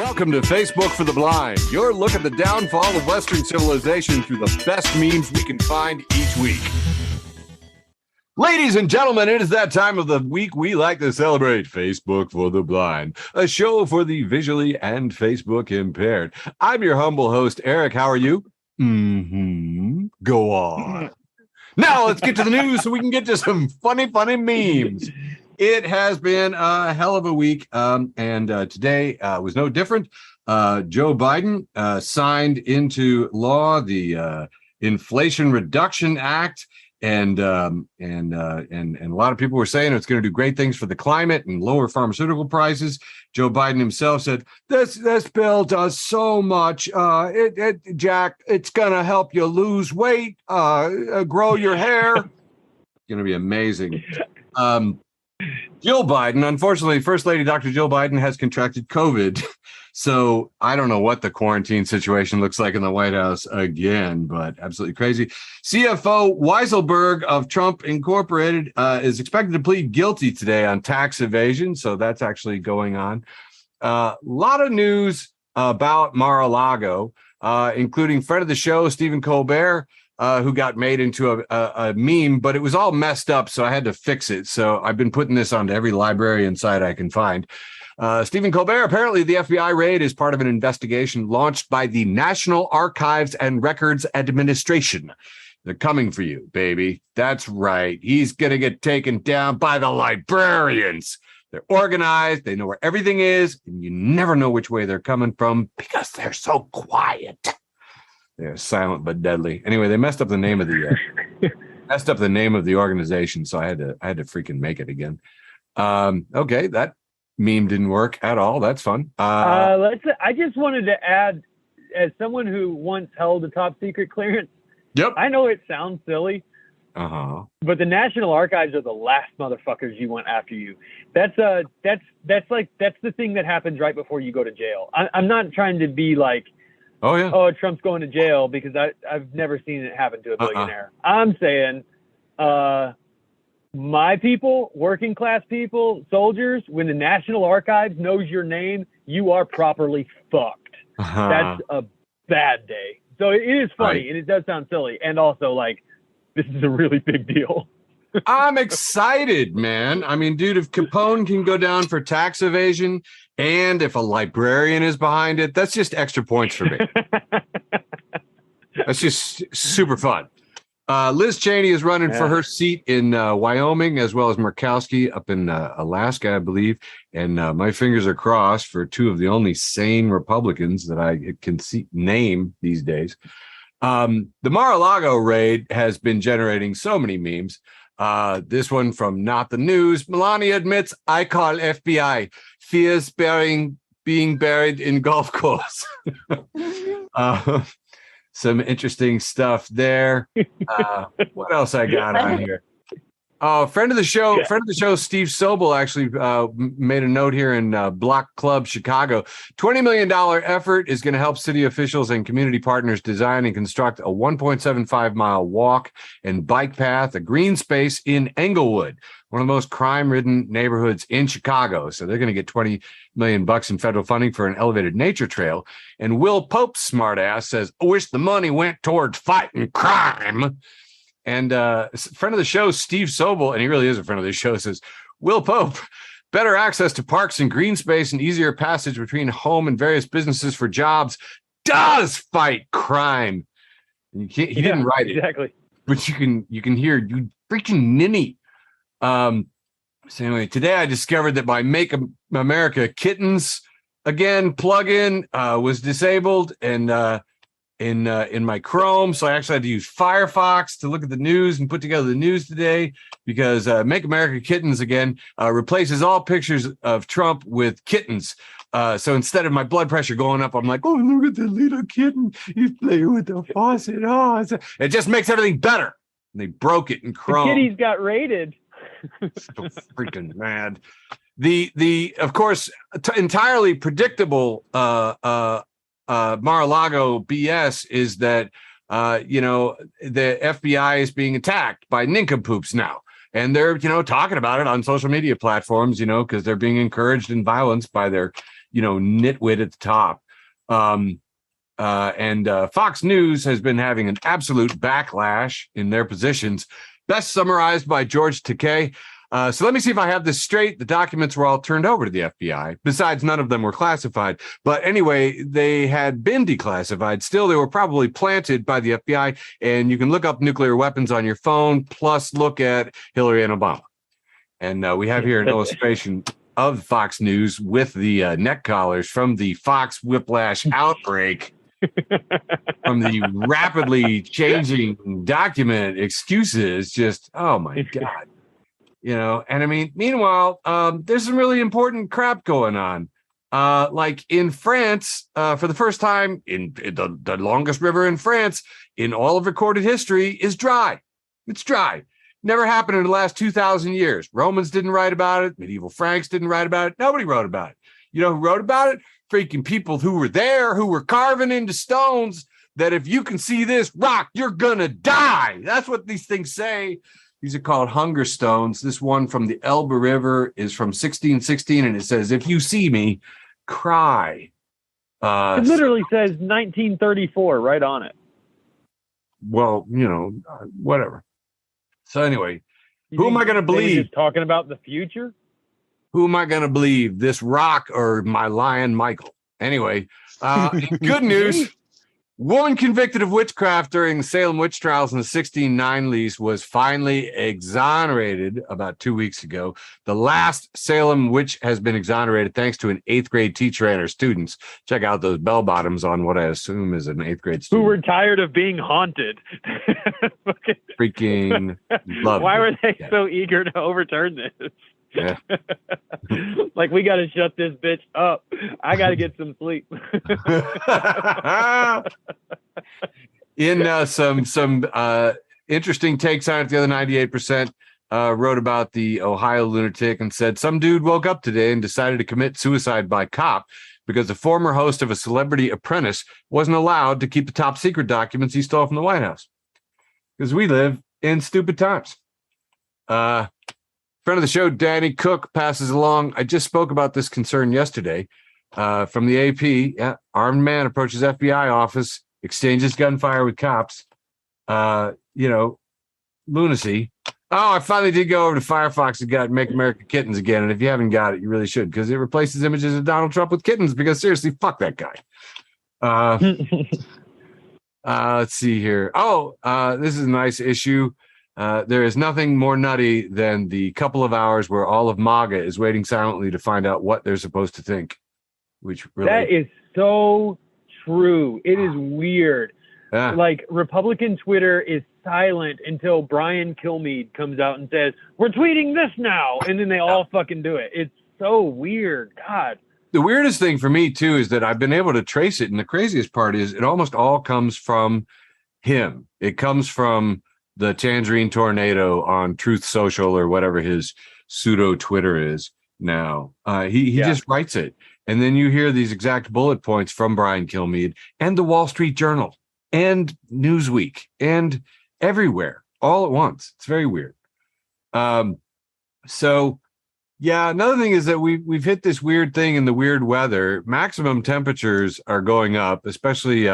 Welcome to Facebook for the Blind, your look at the downfall of Western civilization through the best memes we can find each week. Ladies and gentlemen, it is that time of the week we like to celebrate Facebook for the Blind, a show for the visually and Facebook impaired. I'm your humble host, Eric. How are you? Go on. Now let's get to the news so we can get to some funny memes. It has been a hell of a week, and today was no different. Joe Biden signed into law the Inflation Reduction Act, and a lot of people were saying it's going to do great things for the climate and lower pharmaceutical prices. Joe Biden himself said, "This bill does so much. Jack, it's going to help you lose weight, grow your hair. It's going to be amazing." Jill Biden, unfortunately, First Lady Dr. Jill Biden has contracted COVID. So I don't know what the quarantine situation looks like in the White House again, but absolutely crazy. CFO Weisselberg of Trump Incorporated is expected to plead guilty today on tax evasion. So that's actually going on. A lot of news about Mar-a-Lago, including friend of the show, Stephen Colbert, who got made into a meme, but it was all messed up, so I had to fix it. So I've been putting this onto every librarian site I can find. Stephen Colbert, apparently the FBI raid is part of an investigation launched by the National Archives and Records Administration. They're coming for you, baby. That's right. He's going to get taken down by the librarians. They're organized. They know where everything is, and you never know which way they're coming from because they're so quiet. They're silent but deadly. Anyway, they messed up the name of the organization, so I had to freaking make it again. Okay, that meme didn't work at all. That's fun. I just wanted to add, as someone who once held a top secret clearance. Yep. I know it sounds silly. But the National Archives are the last motherfuckers you want after you. That's the thing that happens right before you go to jail. I'm not trying to be like, oh, Trump's going to jail, because I've never seen it happen to a billionaire. I'm saying my people, working class people, soldiers, when the National Archives knows your name, you are properly fucked. That's a bad day. So it is funny, and it does sound silly. And also, like, this is a really big deal. I'm excited, man. I mean, dude, if Capone can go down for tax evasion, and if a librarian is behind it, that's just extra points for me. That's just super fun. Liz Cheney is running for her seat in Wyoming, as well as Murkowski up in Alaska, I believe. And my fingers are crossed for two of the only sane Republicans that I can name these days. The Mar-a-Lago raid has been generating so many memes. This one from Not the News. Melania admits, I call FBI. Fears being buried in golf course. Some interesting stuff there. What else I got on here? Friend of the show, Steve Sobel actually made a note here in Block Club Chicago. $20 million effort is going to help city officials and community partners design and construct a 1.75-mile walk and bike path, a green space in Englewood, one of the most crime-ridden neighborhoods in Chicago. So they're going to get $20 million in federal funding for an elevated nature trail. And Will Pope, smartass, says, I wish the money went towards fighting crime. And friend of the show, Steve Sobel, and he really is a friend of the show, says, Will Pope, better access to parks and green space and easier passage between home and various businesses for jobs does fight crime. And he didn't write it. Exactly. But you can hear, you freaking ninny. So anyway, today I discovered that my Make America Kittens again plugin was disabled and in my Chrome, so I actually had to use Firefox to look at the news and put together the news today, because Make America Kittens again replaces all pictures of Trump with kittens. So instead of my blood pressure going up, I'm like, oh, look at the little kitten, he's playing with the faucet. It just makes everything better. And they broke it in Chrome. The kitties got raided. So freaking mad. The of course entirely predictable Mar-a-Lago BS is that the FBI is being attacked by nincompoops now, and they're talking about it on social media platforms, because they're being encouraged in violence by their nitwit at the top. And Fox News has been having an absolute backlash in their positions, best summarized by George Takei. So let me see if I have this straight. The documents were all turned over to the FBI. Besides, none of them were classified. But anyway, they had been declassified. Still, they were probably planted by the FBI. And you can look up nuclear weapons on your phone, plus look at Hillary and Obama. And we have here an illustration of Fox News with the neck collars from the Fox Whiplash outbreak. From the rapidly changing document excuses, just, oh my God. And I mean, meanwhile, there's some really important crap going on. Like in France, for the first time in the longest river in France in all of recorded history is dry. It's dry. Never happened in the last 2,000 years. Romans didn't write about it. Medieval Franks didn't write about it. Nobody wrote about it. You know who wrote about it? Freaking people who were there, who were carving into stones that if you can see this rock, you're going to die. That's what these things say. These are called hunger stones. This one from the Elbe River is from 1616, and it says, if you see me, cry. It literally says 1934 right on it. Well, whatever. So anyway, who am I going to believe? Just talking about the future? Who am I going to believe, this rock or my lion, Michael? Anyway, good news. Woman convicted of witchcraft during the Salem witch trials in the 1609 lease was finally exonerated about 2 weeks ago. The last Salem witch has been exonerated thanks to an 8th grade teacher and her students. Check out those bell bottoms on what I assume is an 8th grade student. Who were tired of being haunted. Freaking love it. Why were they so eager to overturn this? Yeah. Like, we got to shut this bitch up. I got to get some sleep. In some interesting takes on it, the other 98% wrote about the Ohio lunatic and said, some dude woke up today and decided to commit suicide by cop because the former host of a Celebrity Apprentice wasn't allowed to keep the top secret documents he stole from the White House. Because we live in stupid times. Friend of the show, Danny Cook, passes along. I just spoke about this concern yesterday from the AP. Yeah, armed man approaches FBI office, exchanges gunfire with cops. Lunacy. Oh, I finally did go over to Firefox and got Make America Kittens again. And if you haven't got it, you really should, because it replaces images of Donald Trump with kittens, because seriously, fuck that guy. Let's see here. This is a nice issue. There is nothing more nutty than the couple of hours where all of MAGA is waiting silently to find out what they're supposed to think. Which really, that is so true. It is weird. Yeah. Like, Republican Twitter is silent until Brian Kilmeade comes out and says, we're tweeting this now. And then they all fucking do it. It's so weird. God. The weirdest thing for me, too, is that I've been able to trace it. And the craziest part is it almost all comes from him. It comes from the Tangerine Tornado on Truth Social or whatever his pseudo Twitter is now. He just writes it. And then you hear these exact bullet points from Brian Kilmeade and the Wall Street Journal and Newsweek and everywhere all at once. It's very weird. So yeah, another thing is that we've hit this weird thing in the weird weather. Maximum temperatures are going up, especially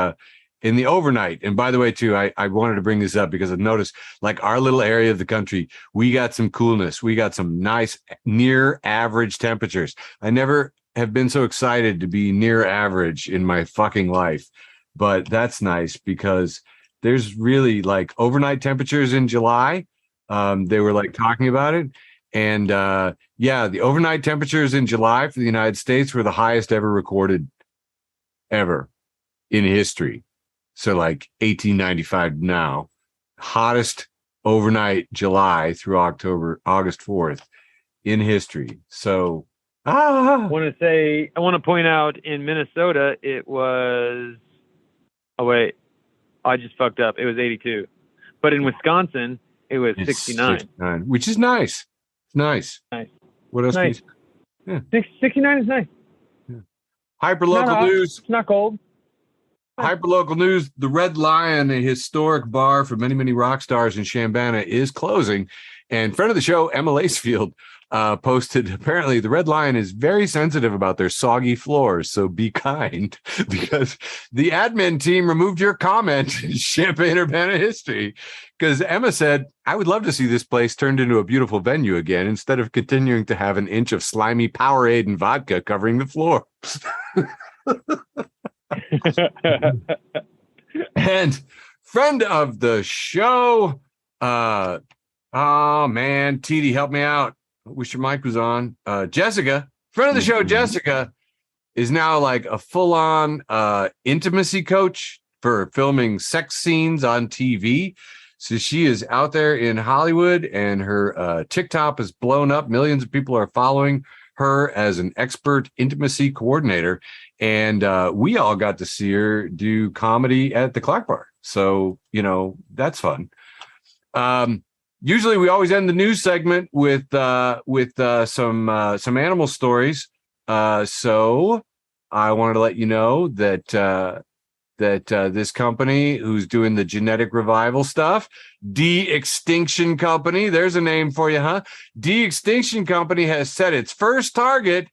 in the overnight. And by the way, too, I wanted to bring this up because I've noticed, like, our little area of the country, we got some coolness. We got some nice near average temperatures. I never have been so excited to be near average in my fucking life. But that's nice because there's really, like, overnight temperatures in July. They were like talking about it. And the overnight temperatures in July for the United States were the highest ever recorded ever in history. So like 1895 now, hottest overnight July through August 4th in history. So I want to point out in Minnesota, it was, I just fucked up. It was 82. But in Wisconsin, it was 69. Which is nice. Nice. What else? Nice. Yeah. 69 is nice. Yeah. Hyperlocal news. It's not cold. Hyperlocal news. The Red Lion, a historic bar for many, many rock stars in Chambana, is closing. And friend of the show, Emma Lacefield, posted, apparently the Red Lion is very sensitive about their soggy floors, so be kind, because the admin team removed your comment, Champaign-Urbana history, because Emma said, I would love to see this place turned into a beautiful venue again instead of continuing to have an inch of slimy Powerade and vodka covering the floor. And friend of the show, oh man, TD, help me out. I wish your mic was on. Jessica, friend of the show, Jessica, is now like a full-on intimacy coach for filming sex scenes on TV. So she is out there in Hollywood, and her TikTok is blown up. Millions of people are following her as an expert intimacy coordinator. And we all got to see her do comedy at the Clark Bar. So, you know, that's fun. Usually we always end the news segment with some animal stories. So I wanted to let you know that this company who's doing the genetic revival stuff, De-Extinction Company, there's a name for you, huh? De-Extinction Company has set its first target,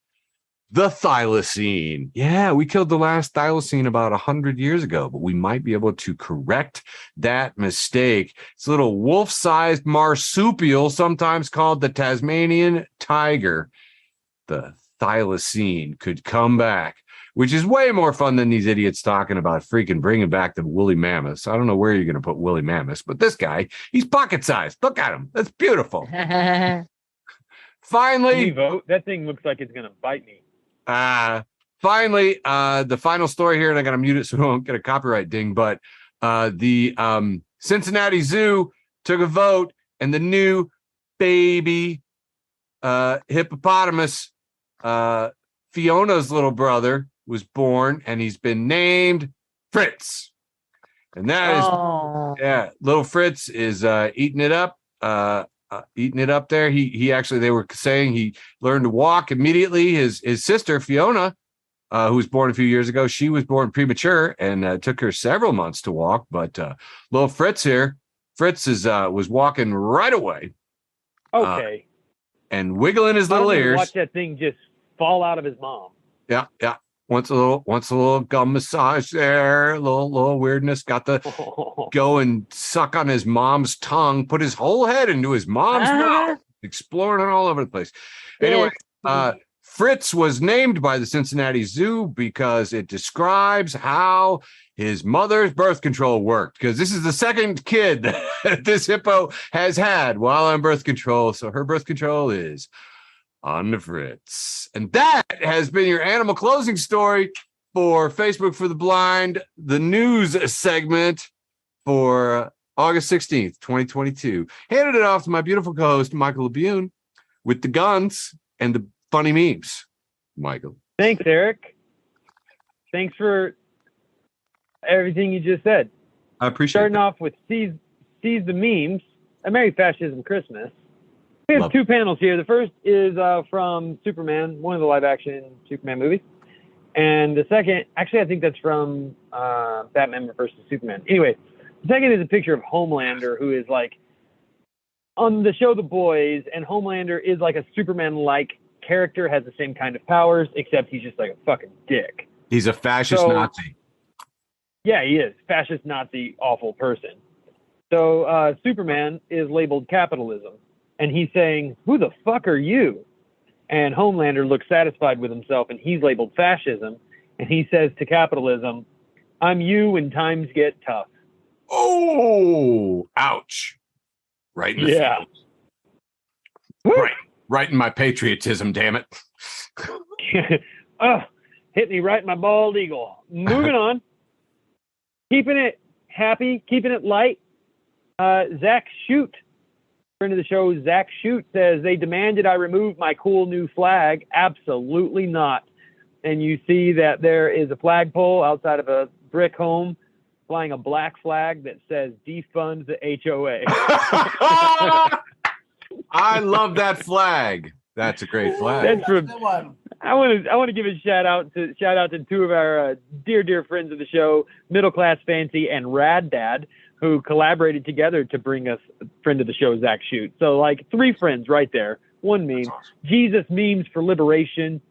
the thylacine. Yeah, we killed the last thylacine about 100 years ago, but we might be able to correct that mistake. It's a little wolf-sized marsupial, sometimes called the Tasmanian tiger. The thylacine could come back, which is way more fun than these idiots talking about freaking bringing back the woolly mammoths. I don't know where you're going to put woolly mammoths, but this guy, he's pocket-sized. Look at him. That's beautiful. Finally. Can we vote? That thing looks like it's going to bite me. Finally, the final story here, and I got to mute it so we won't get a copyright ding, but the Cincinnati Zoo took a vote, and the new baby hippopotamus, Fiona's little brother, was born, and he's been named Fritz. And that is, yeah, little Fritz is eating it up. Eating it up there. He actually, they were saying he learned to walk immediately. His sister Fiona, who was born a few years ago, she was born premature, and it took her several months to walk. But little Fritz here, Fritz was walking right away. Okay. And wiggling his little ears. Watch that thing just fall out of his mom. Yeah. Wants a little gum massage there, a little weirdness. Got to go and suck on his mom's tongue, put his whole head into his mom's mouth, exploring it all over the place. Anyway, Fritz was named by the Cincinnati Zoo because it describes how his mother's birth control worked, because this is the second kid that this hippo has had while on birth control. So her birth control is on the Fritz. And that has been your animal closing story for Facebook for the Blind, the news segment for August 16th, 2022. Handed it off to my beautiful co-host, Michael Labune, with the guns and the funny memes. Michael. Thanks, Eric. Thanks for everything you just said. I appreciate Starting that. off with Seize the Memes, a Merry Fascism Christmas. We have two panels here. The first is from Superman, one of the live-action Superman movies. And the second, actually, I think that's from Batman versus Superman. Anyway, the second is a picture of Homelander, who is like on the show The Boys, and Homelander is like a Superman-like character, has the same kind of powers, except he's just like a fucking dick. He's a fascist Nazi. Yeah, he is. Fascist, Nazi, awful person. So Superman is labeled capitalism. And he's saying, who the fuck are you? And Homelander looks satisfied with himself, and he's labeled fascism. And he says to capitalism, I'm you when times get tough. Oh, ouch. Right in the face. Right in my patriotism, damn it. Hit me right in my bald eagle. Moving on. Keeping it happy, keeping it light. Zach Shoot. Friend of the show, Zach Shoot, says they demanded I remove my cool new flag. Absolutely not. And you see that there is a flagpole outside of a brick home flying a black flag that says defund the HOA. I love that flag. That's a great flag. That's from, I want to give a shout out to two of our dear friends of the show, Middle Class Fancy and Rad Dad, who collaborated together to bring us friend of the show, Zach Shoot. So like three friends right there. One meme. That's awesome. Jesus memes for liberation.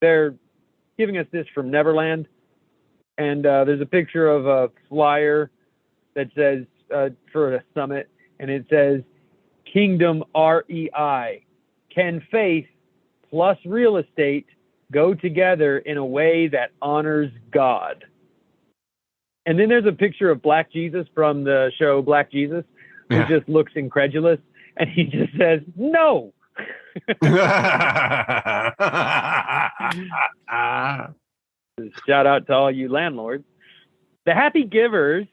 They're giving us this from Neverland. And there's a picture of a flyer that says, for a summit, and it says, Kingdom REI. Can faith plus real estate go together in a way that honors God? And then there's a picture of Black Jesus from the show Black Jesus, who just looks incredulous, and he just says, no. Shout out to all you landlords. The Happy Givers,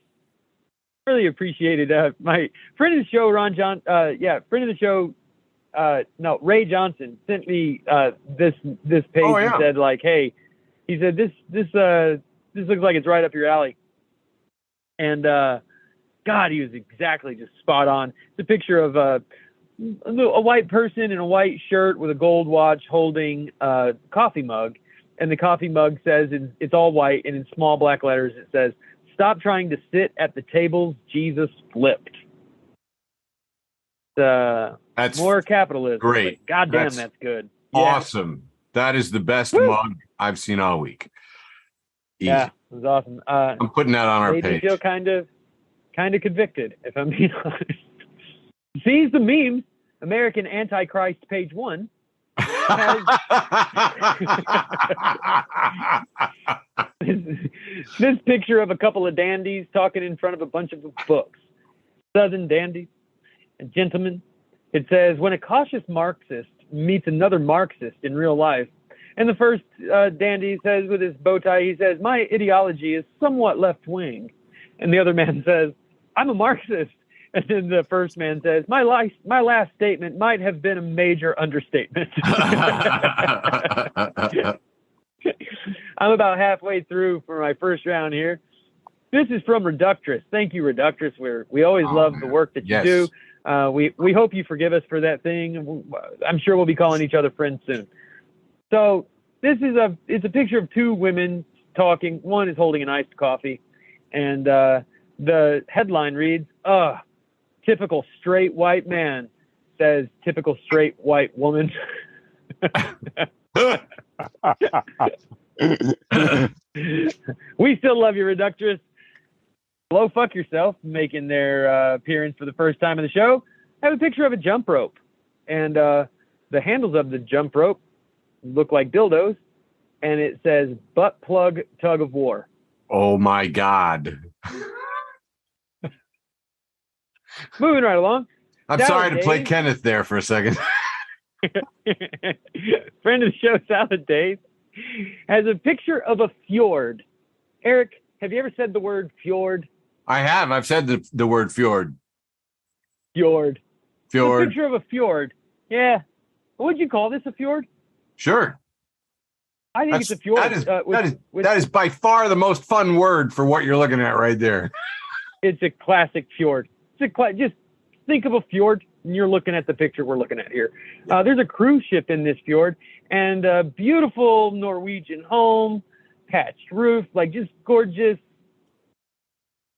really appreciated. My friend of the show, Ray Johnson sent me this page and said, like, hey, he said this looks like it's right up your alley. And God, he was exactly just spot on. It's a picture of a white person in a white shirt with a gold watch holding a coffee mug. And the coffee mug says, it's all white, and in small black letters it says, stop trying to sit at the tables Jesus flipped. That's more capitalism. Great. Goddamn, that's good. Awesome. Yeah. That is the best mug I've seen all week. Easy. Yeah, it was awesome. I'm putting that on our page. Made me feel kind of convicted, if I'm being honest. Sees the memes. American Antichrist, page 1. This picture of a couple of dandies talking in front of a bunch of books. Southern dandies and gentlemen. It says, when a cautious Marxist meets another Marxist in real life, and the first dandy says with his bow tie, he says, my ideology is somewhat left-wing. And the other man says, I'm a Marxist. And then the first man says, my last statement might have been a major understatement. I'm about halfway through for my first round here. This is from Reductress. Thank you, Reductress. We always love the work that you do. We hope you forgive us for that thing. I'm sure we'll be calling each other friends soon. So this is it's a picture of two women talking. One is holding an iced coffee, and the headline reads, typical straight white man says typical straight white woman. We still love you, Reductress. Blow fuck yourself making their appearance for the first time in the show. I have a picture of a jump rope, and the handles of the jump rope look like dildos, and it says butt plug tug of war. Oh my God. Moving right along. I'm sorry to play Kenneth there for a second. Friend of the show, Salad Dave, has a picture of a fjord. Eric, have you ever said the word fjord? I have. I've said the word fjord. Fjord. Fjord. A picture of a fjord. Yeah. Would you call this a fjord? Sure. I think it's a fjord. That is by far the most fun word for what you're looking at right there. It's a classic fjord. Just think of a fjord, and you're looking at the picture we're looking at here. There's a cruise ship in this fjord, and a beautiful Norwegian home, patched roof, like just gorgeous.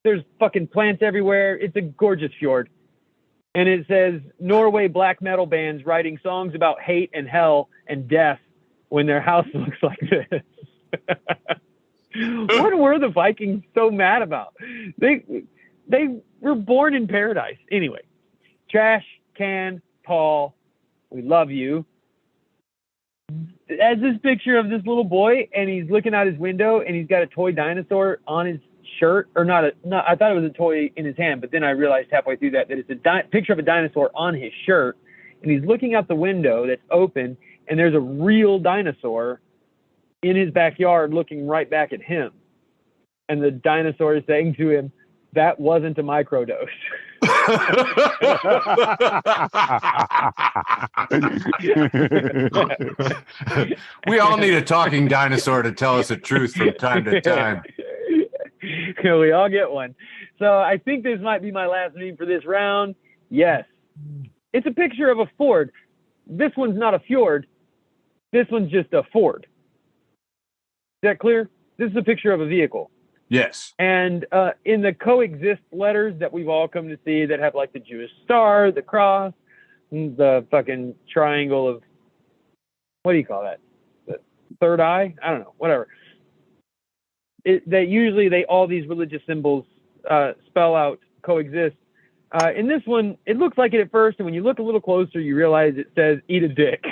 There's fucking plants everywhere. It's a gorgeous fjord. And it says, Norway black metal bands writing songs about hate and hell and death when their house looks like this. What were the Vikings so mad about? They were born in paradise. Anyway, Trash Can Paul, we love you. As this picture of this little boy, and he's looking out his window, and he's got a toy dinosaur on his shirt, or not. I thought it was a toy in his hand, but then I realized halfway through that it's a picture of a dinosaur on his shirt, and he's looking out the window that's open, and there's a real dinosaur in his backyard looking right back at him. And the dinosaur is saying to him, that wasn't a microdose. We all need a talking dinosaur to tell us the truth from time to time. We all get one. So I think this might be my last meme for this round. Yes. It's a picture of a Ford. This one's not a fjord. This one's just a Ford. Is that clear? This is a picture of a vehicle. Yes. And in the coexist letters that we've all come to see that have like the Jewish star, the cross, the fucking triangle of, what do you call that? The third eye? I don't know, whatever. That usually all these religious symbols spell out coexist. In this one, it looks like it at first, and when you look a little closer, you realize it says "eat a dick"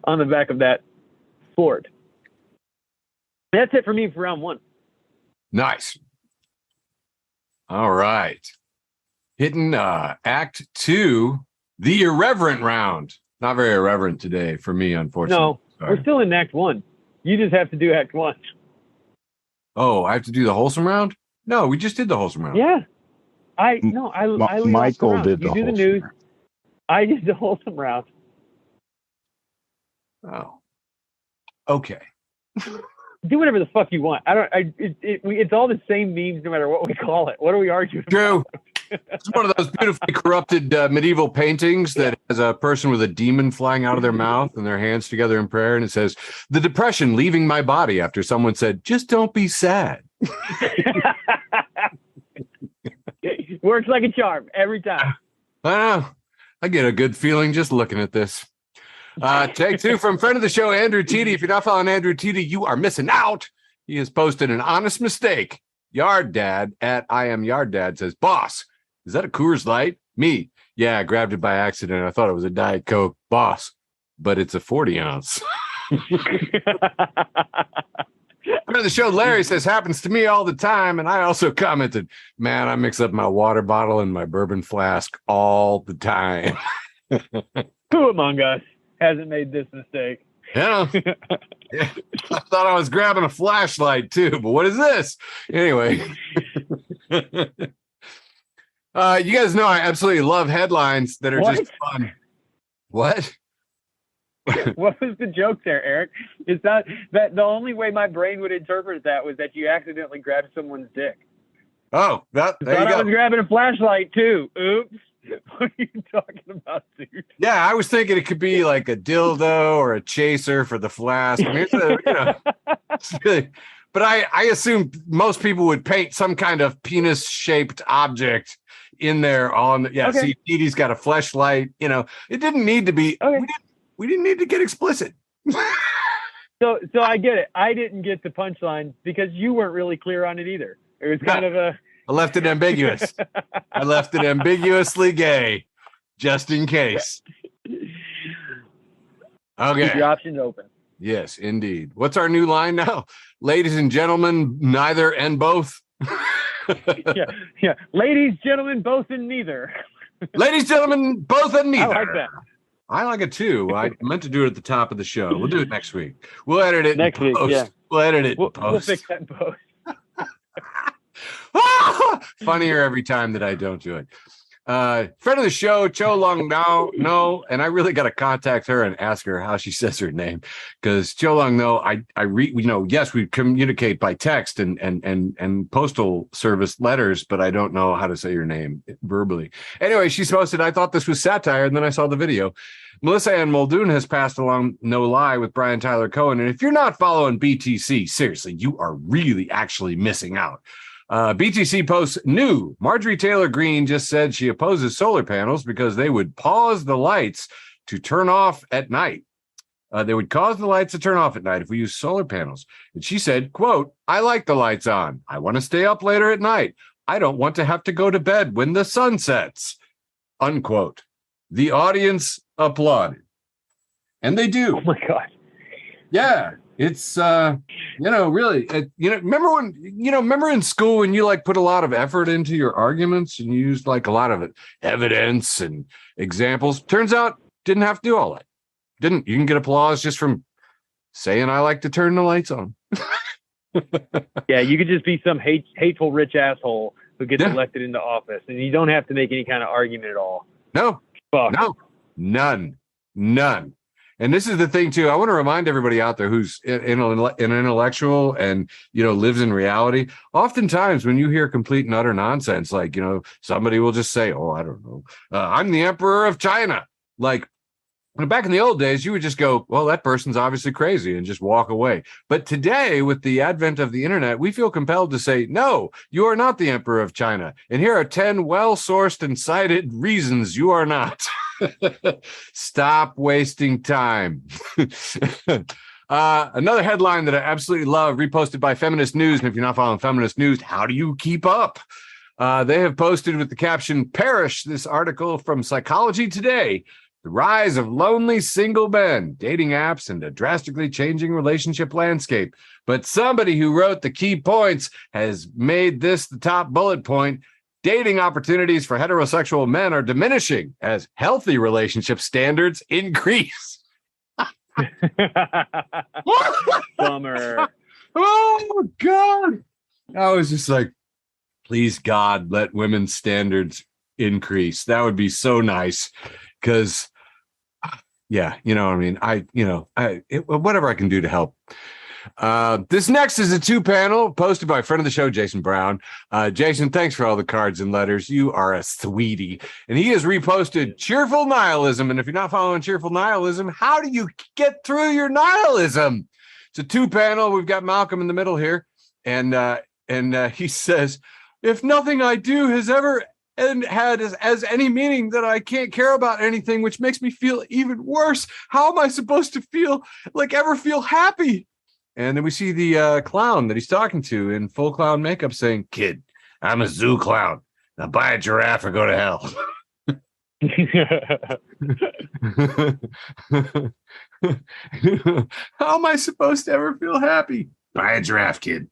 on the back of that fjord. That's it for me for round one. Nice. All right. Hitting Act 2, the irreverent round. Not very irreverent today for me, unfortunately. No, we're still in Act 1. You just have to do Act 1. Oh, I have to do the wholesome round? No, we just did the wholesome round. Yeah. I Michael did the you do the wholesome news. round. I did the wholesome round. Oh. Okay. Do whatever the fuck you want. It's all the same memes no matter what we call it. What are we arguing True. about? It's one of those beautifully corrupted medieval paintings that has a person with a demon flying out of their mouth and their hands together in prayer. And it says, "The depression leaving my body," after someone said, "Just don't be sad." Works like a charm every time. I get a good feeling just looking at this. Take 2 from friend of the show, Andrew Teedy. If you're not following Andrew Teedy, you are missing out. He has posted an honest mistake. Yard Dad at I Am Yard Dad says, "Boss, is that a Coors Light?" Me. "Yeah, I grabbed it by accident. I thought it was a Diet Coke." "Boss, but it's a 40 ounce. Friend of the show, Larry says, "Happens to me all the time." And I also commented, "Man, I mix up my water bottle and my bourbon flask all the time." Who among us hasn't made this mistake? Yeah. I thought I was grabbing a flashlight too, but what is this? Anyway. You guys know I absolutely love headlines that are just fun. What? What was the joke there, Eric? Is that the only way my brain would interpret that was that you accidentally grabbed someone's dick? Oh, there you go. I was grabbing a flashlight too. Oops. What are you talking about, dude? Yeah, I was thinking it could be like a dildo or a chaser for the flask. I mean, it's really, but I assume most people would paint some kind of penis-shaped object in there on. Yeah, okay. See, Edie's got a flashlight. It didn't need to be. Okay. We didn't need to get explicit. So I get it. I didn't get the punchline because you weren't really clear on it either. It was kind of a. I left it ambiguous. I left it ambiguously gay, just in case. Okay. Keep your options open. Yes, indeed. What's our new line now? Ladies and gentlemen, neither and both. Yeah. Ladies, gentlemen, both and neither. Ladies, gentlemen, both and neither. I like that. I like it too. I meant to do it at the top of the show. We'll do it next week. We'll edit it next week. Yeah. We'll edit it. We'll fix that in post. Funnier every time that I don't do it. Friend of the show, Cho Long No, and I really got to contact her and ask her how she says her name, because Cho Long No, yes, we communicate by text and postal service letters, but I don't know how to say your name verbally. Anyway, she's posted, "I thought this was satire," and then I saw the video. Melissa Ann Muldoon has passed along No Lie with Brian Tyler Cohen, and if you're not following BTC, seriously, you are really actually missing out. BTC posts new. Marjorie Taylor Greene just said she opposes solar panels because they would pause the lights to turn off at night. They would cause the lights to turn off at night if we use solar panels. And she said, quote, "I like the lights on. I want to stay up later at night. I don't want to have to go to bed when the sun sets," unquote. The audience applauded. And they do. Oh my God. Yeah. It's really, remember in school when you put a lot of effort into your arguments and you used a lot of evidence and examples. Turns out didn't have to do all that. You can get applause just from saying "I like to turn the lights on." Yeah, you could just be some hateful rich asshole who gets elected into office, and you don't have to make any kind of argument at all. No, none. And this is the thing too. I want to remind everybody out there who's an intellectual and lives in reality. Oftentimes, when you hear complete and utter nonsense, somebody will just say, "Oh, I don't know, I'm the emperor of China." Back in the old days, you would just go, well, that person's obviously crazy and just walk away. But today, with the advent of the internet, we feel compelled to say, no, you are not the emperor of China. And here are 10 well-sourced and cited reasons you are not. Stop wasting time. Another headline that I absolutely love, reposted by Feminist News. And if you're not following Feminist News, how do you keep up? They have posted with the caption, "Perish," this article from Psychology Today. The rise of lonely single men, dating apps, and a drastically changing relationship landscape. But somebody who wrote the key points has made this the top bullet point. Dating opportunities for heterosexual men are diminishing as healthy relationship standards increase. Bummer. Oh, God. I was just like, please, God, let women's standards increase. That would be so nice. Because, yeah, you know what I mean? Whatever I can do to help. This next is a 2-panel posted by a friend of the show, Jason Brown. Jason, thanks for all the cards and letters. You are a sweetie. And he has reposted Cheerful Nihilism. And if you're not following Cheerful Nihilism, how do you get through your nihilism? It's a 2-panel. We've got Malcolm in the middle here. And he says, if nothing I do has ever had as any meaning that I can't care about anything, which makes me feel even worse, how am I supposed to ever feel happy? And then we see the clown that he's talking to in full clown makeup saying, kid, I'm a zoo clown. Now buy a giraffe or go to hell. How am I supposed to ever feel happy? Buy a giraffe, kid.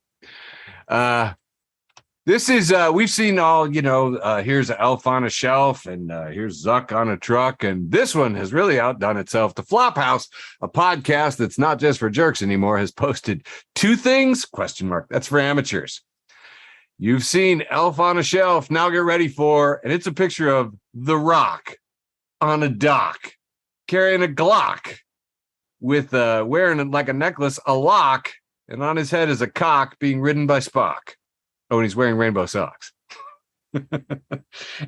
This is, we've seen all, here's an elf on a shelf and here's Zuck on a truck. And this one has really outdone itself. The Flophouse, a podcast that's not just for jerks anymore, has posted 2 things, ? That's for amateurs. You've seen Elf on a Shelf. Now get ready for, and it's a picture of The Rock on a dock, carrying a Glock with wearing like a necklace, a lock, and on his head is a cock being ridden by Spock. Oh, and he's wearing rainbow socks.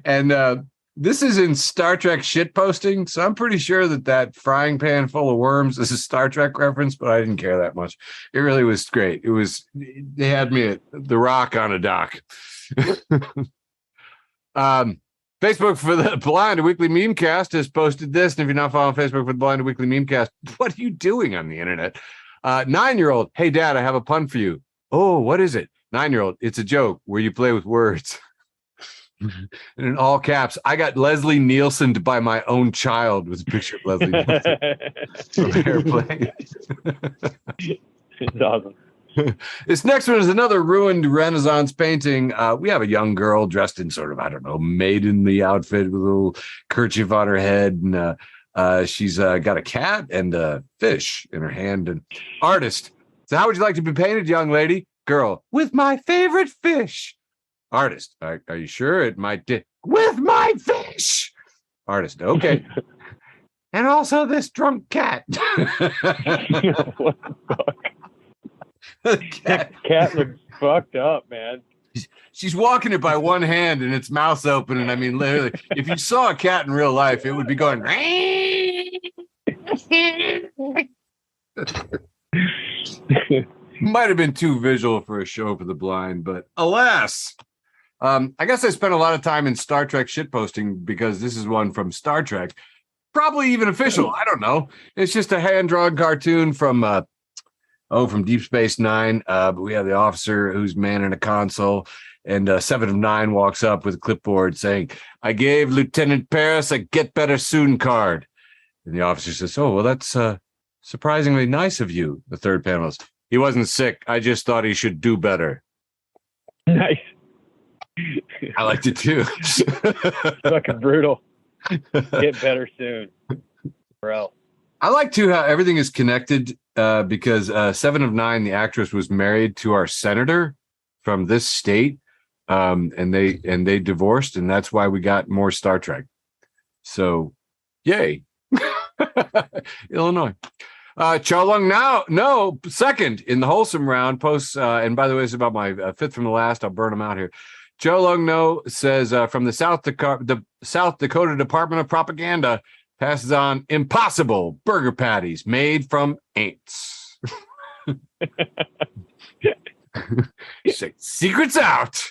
And this is in Star Trek shitposting, so I'm pretty sure that frying pan full of worms is a Star Trek reference, but I didn't care that much. It really was great. They had me at The Rock on a dock. Facebook for the Blind, a weekly memecast, has posted this. And if you're not following Facebook for the Blind, a weekly memecast, what are you doing on the internet? 9-year-old, hey, Dad, I have a pun for you. Oh, what is it? 9-year-old, it's a joke where you play with words. And in all caps, I got Leslie Nielsen by my own child with a picture of Leslie Nielsen from Airplane. It's awesome. This next one is another ruined Renaissance painting. We have a young girl dressed in sort of, I don't know, maidenly outfit with a little kerchief on her head. And she's got a cat and a fish in her hand. And artist, so how would you like to be painted, young lady? Girl, with my favorite fish. Artist, are you sure it might with my fish? Artist, okay. And also this drunk cat. What the fuck? Cat looks fucked up, man. She's walking it by one hand and its mouth's open. And I mean, literally, if you saw a cat in real life, it would be going. Might have been too visual for a show for the blind, but alas. I guess I spent a lot of time in Star Trek shitposting because this is one from Star Trek. Probably even official. I don't know. It's just a hand-drawn cartoon from Deep Space Nine. But we have the officer who's manning a console, and 7 of 9 walks up with a clipboard saying, I gave Lieutenant Paris a get better soon card. And the officer says, oh, well, that's surprisingly nice of you. The third panelist. He wasn't sick. I just thought he should do better. Nice. I liked it too. Fucking brutal. Get better soon. Bro. I like too how everything is connected because 7 of 9, the actress, was married to our senator from this state. And they divorced, and that's why we got more Star Trek. So yay. Illinois. Cholung now second in the wholesome round posts, and by the way, it's about my 5th from the last. I'll burn them out here. Cholung No says from the South Dakota Department of Propaganda, passes on impossible burger patties made from ants. Secrets out.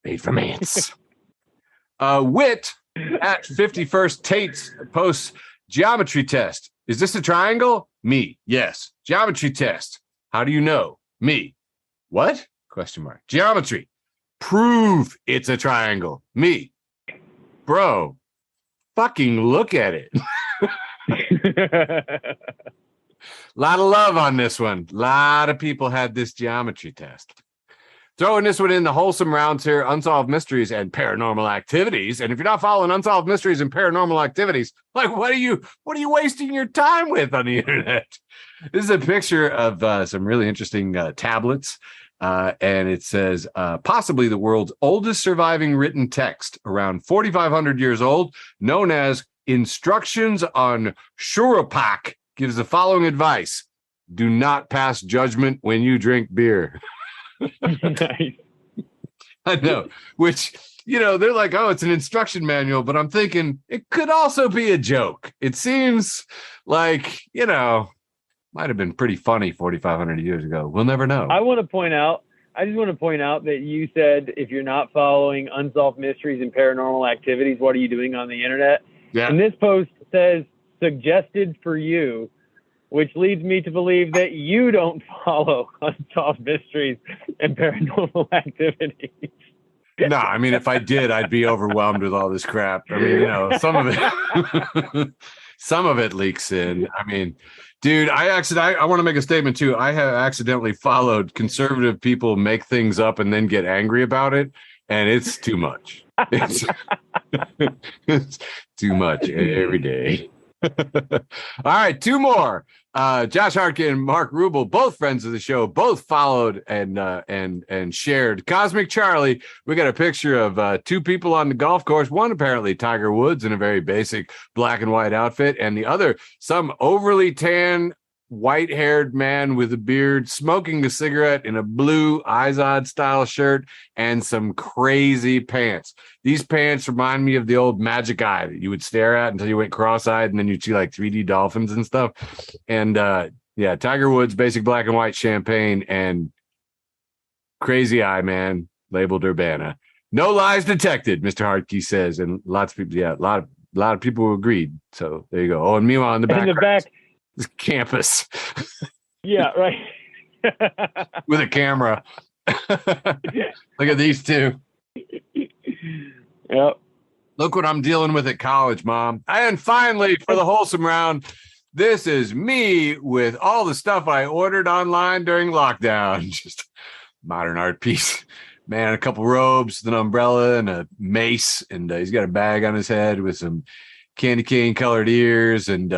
Made from ants. Wit at 51st Tate's posts geometry test. Is this a triangle? Me. Yes. Geometry test. How do you know? Me. What? Question mark. Geometry. Prove it's a triangle. Me. Bro, fucking look at it. Lot of love on this one. Lot of people had this geometry test. Throwing this one in the wholesome rounds here, unsolved mysteries and paranormal activities. And if you're not following unsolved mysteries and paranormal activities, like what are you wasting your time with on the internet? This is a picture of some really interesting tablets. And it says possibly the world's oldest surviving written text, around 4,500 years old, known as Instructions on Shurupak, gives the following advice: do not pass judgment when you drink beer. Nice. I know, which, they're like, oh, it's an instruction manual, but I'm thinking it could also be a joke. It seems like, might have been pretty funny 4,500 years ago. We'll never know. I just want to point out that you said if you're not following unsolved mysteries and paranormal activities, what are you doing on the internet? Yeah. And this post says suggested for you, which leads me to believe that you don't follow unsolved mysteries and paranormal activities. No, I mean, if I did, I'd be overwhelmed with all this crap. I mean, some of it leaks in. I mean, dude, I want to make a statement too. I have accidentally followed conservative people make things up and then get angry about it, and it's too much. It's too much every day. All right, two more. Josh Hartke and Mark Rubel, both friends of the show, both followed and shared Cosmic Charlie. We got a picture of two people on the golf course. One apparently Tiger Woods in a very basic black and white outfit, and the other some overly tan, white-haired man with a beard smoking a cigarette in a blue Izod style shirt and some crazy pants. These pants remind me of the old Magic Eye that you would stare at until you went cross-eyed, and then you'd see like 3D dolphins and stuff. And Tiger Woods, basic black and white champagne, and crazy eye man labeled Urbana. No lies detected, Mr. Hartke says, and lots of people, a lot of people agreed. So there you go. Oh, and meanwhile in the back. Campus. Yeah, right. With a camera. Look at these two. Yep. Look what I'm dealing with at college, Mom. And finally, for the wholesome round, this is me with all the stuff I ordered online during lockdown. Just modern art piece. Man, a couple robes, an umbrella, and a mace. And he's got a bag on his head with some candy cane colored ears, and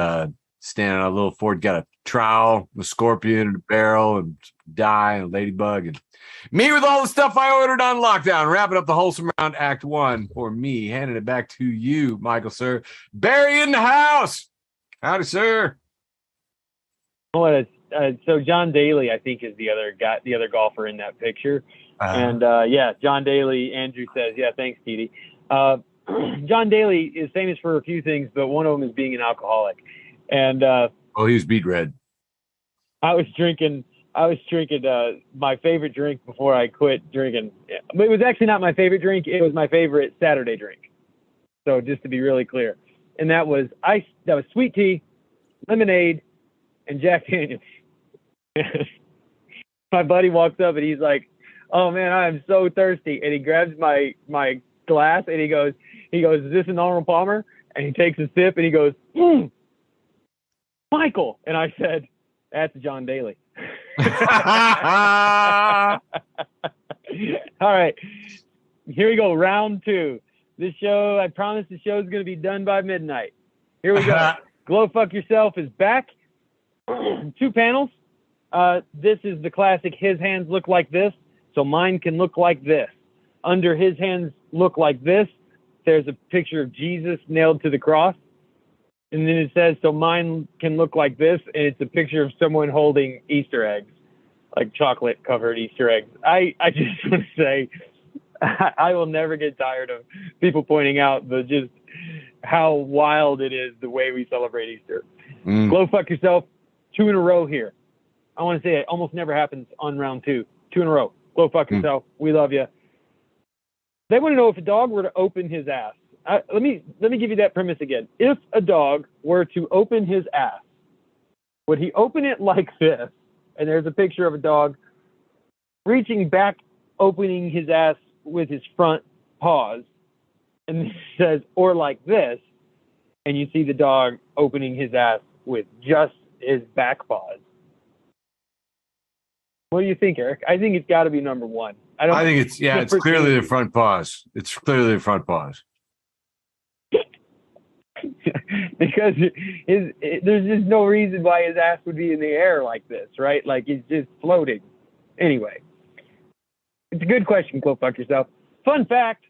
standing on a little fort, got a trowel, a scorpion, and a barrel, and dye, and a ladybug, and me with all the stuff I ordered on lockdown. Wrapping up the wholesome round, Act 1 for me. Handing it back to you, Michael, sir. Barry in the house. Howdy, sir. So John Daly, I think, is the other guy, the other golfer in that picture. And John Daly, Andrew says, yeah, thanks, Petey. John Daly is famous for a few things, but one of them is being an alcoholic. And he was beat red. I was drinking my favorite drink before I quit drinking. But it was actually not my favorite drink. It was my favorite Saturday drink. So just to be really clear. And that was sweet tea, lemonade, and Jack Daniels. My buddy walks up and he's like, "Oh man, I am so thirsty." And he grabs my glass and he goes, "Is this an Arnold Palmer?" And he takes a sip and he goes, "Michael." And I said, "That's John Daly." All right, here we go. Round 2. This show, I promise the show is going to be done by midnight. Here we go. Glow Fuck Yourself is back. 2 panels. This is the classic his hands look like this, so mine can look like this. Under his hands look like this, there's a picture of Jesus nailed to the cross. And then it says, so mine can look like this, and it's a picture of someone holding Easter eggs, like chocolate-covered Easter eggs. I just want to say, I will never get tired of people pointing out just how wild it is the way we celebrate Easter. Go fuck yourself. 2 in a row here. I want to say it almost never happens on round 2. 2 in a row. Go fuck yourself. We love you. They want to know if a dog were to open his ass. Let me give you that premise again. If a dog were to open his ass, would he open it like this? And there's a picture of a dog reaching back, opening his ass with his front paws. And it says, or like this. And you see the dog opening his ass with just his back paws. What do you think, Eric? I think it's got to be number 1. I think it's clearly the front paws. It's clearly the front paws. Because there's just no reason why his ass would be in the air like this, right? Like it's just floating. Anyway, it's a good question. Go fuck yourself. Fun fact: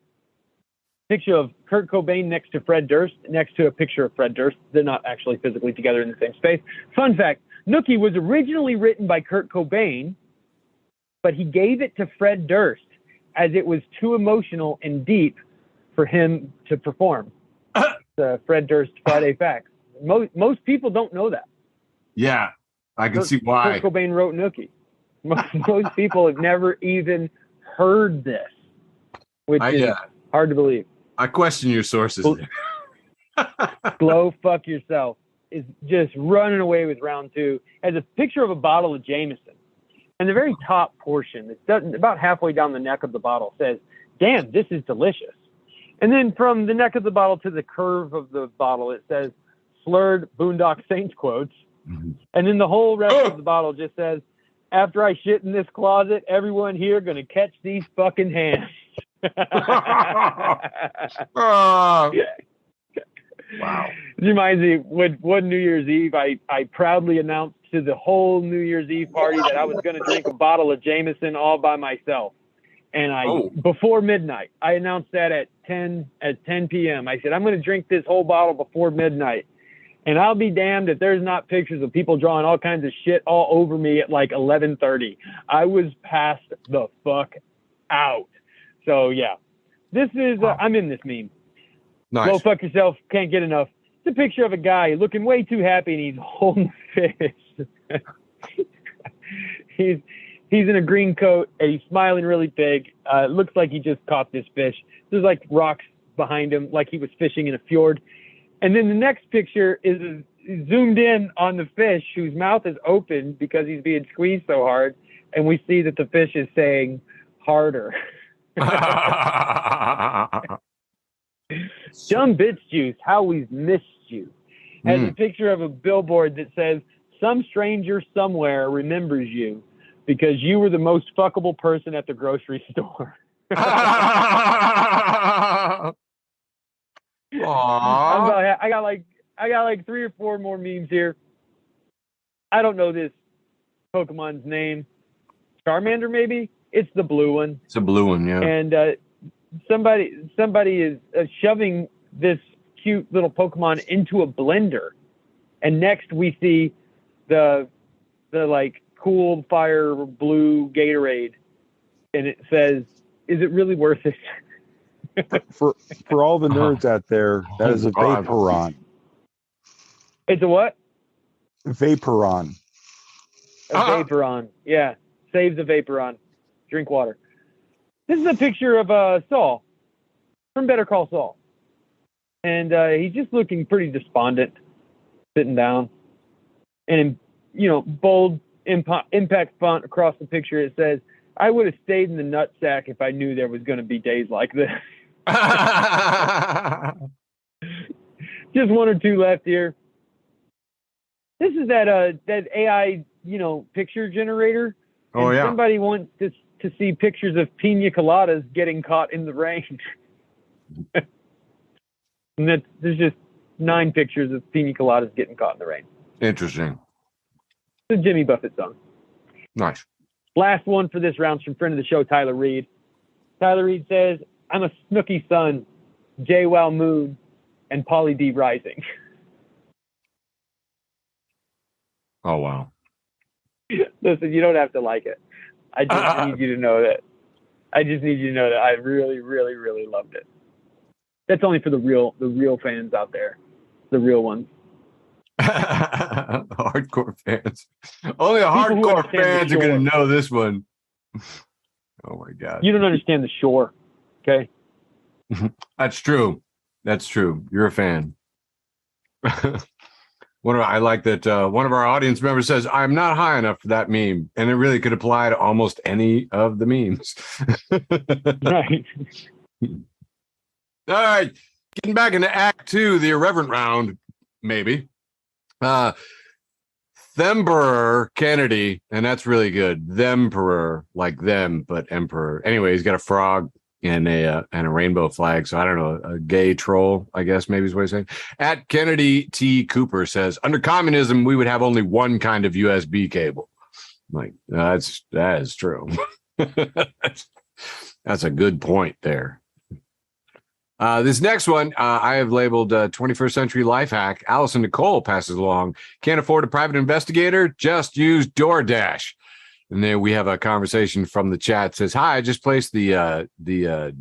picture of Kurt Cobain next to Fred Durst, next to a picture of Fred Durst. They're not actually physically together in the same space. Fun fact: Nookie was originally written by Kurt Cobain, but he gave it to Fred Durst as it was too emotional and deep for him to perform. Fred Durst Friday Facts. Most people don't know that. Yeah, I can see why. Kurt Cobain wrote Nookie. Most people have never even heard this, which is hard to believe. I question your sources. Glow fuck yourself is just running away with round 2. Has a picture of a bottle of Jameson. And the very top portion, it's about halfway down the neck of the bottle, says, "Damn, this is delicious." And then from the neck of the bottle to the curve of the bottle, it says, "Slurred Boondock Saints quotes." And then the whole rest of the bottle just says, "After I shit in this closet, everyone here going to catch these fucking hands." Wow. It reminds me, one New Year's Eve, I proudly announced to the whole New Year's Eve party that I was going to drink a bottle of Jameson all by myself. And before midnight, I announced that at 10 p.m. I said, I'm going to drink this whole bottle before midnight. And I'll be damned if there's not pictures of people drawing all kinds of shit all over me at like 11:30. I was passed the fuck out. So, yeah, this is, I'm in this meme. Nice. Go fuck yourself. Can't get enough. It's a picture of a guy looking way too happy and he's holding fish. He's in a green coat and he's smiling really big. It looks like he just caught this fish. There's like rocks behind him, like he was fishing in a fjord. And then the next picture is zoomed in on the fish whose mouth is open because he's being squeezed so hard. And we see that the fish is saying harder. Dumb bitch juice, how we've missed you. Has a picture of a billboard that says, "Some stranger somewhere remembers you because you were the most fuckable person at the grocery store." Aww. I got like 3 or 4 more memes here. I don't know this Pokemon's name. Charmander, maybe? It's the blue one. It's a blue one, yeah. And somebody is shoving this cute little Pokemon into a blender. And next we see the like cool fire blue Gatorade. And it says, "Is it really worth it?" For all the nerds out there, that is a Vaporon. It's a what? Vaporon. A Vaporon. Yeah. Save the Vaporon. Drink water. This is a picture of Saul from Better Call Saul. And he's just looking pretty despondent, sitting down. And, bold impact font across the picture, it says, "I would have stayed in the nutsack if I knew there was going to be days like this." Just 1 or 2 left here. This is that AI, picture generator. Oh, and yeah. Somebody wants to see pictures of pina coladas getting caught in the rain. And there's just 9 pictures of pina coladas getting caught in the rain. Interesting. It's a Jimmy Buffett song. Nice. Last one for this round from friend of the show, Tyler Reed. Tyler Reed says, "I'm a Snooki Sun, J-Wow Moon, and Polly D Rising." Oh, wow. Listen, you don't have to like it. I just need you to know that I just need you to know that I really, really, really loved it. That's only for the real fans out there, the real ones. Hardcore fans. Only the hardcore fans are going to know this one. Oh my God. You don't understand the shore. Okay. That's true. That's true. You're a fan. I like that one of our audience members says, I'm not high enough for that meme. And it really could apply to almost any of the memes. Right. All right. Getting back into Act 2, the irreverent round, maybe. Themperor Kennedy, and that's really good. Themperor, like them, but emperor. Anyway, he's got a frog and a rainbow flag. So I don't know, a gay troll, I guess maybe is what he's saying. At Kennedy T. Cooper says, under communism, we would have only one kind of USB cable. Like, that is true. That's a good point there. This next one, I have labeled 21st Century Life Hack. Allison Nicole passes along. Can't afford a private investigator? Just use DoorDash. And then we have a conversation from the chat. Says, hi, I just placed the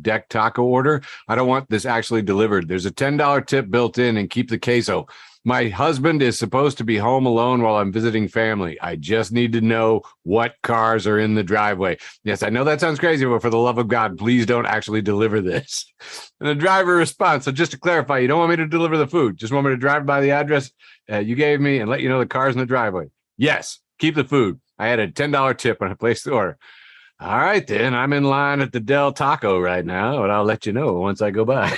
deck taco order. I don't want this actually delivered. There's a $10 tip built in, and keep the queso. My husband is supposed to be home alone while I'm visiting family. I just need to know what cars are in the driveway. Yes, I know that sounds crazy, but for the love of God, please don't actually deliver this. And the driver responds, so just to clarify, you don't want me to deliver the food. Just want me to drive by the address you gave me and let you know the car's in the driveway. Yes, keep the food. I had a $10 tip when I placed the order. All right, then. I'm in line at the Del Taco right now, and I'll let you know once I go by.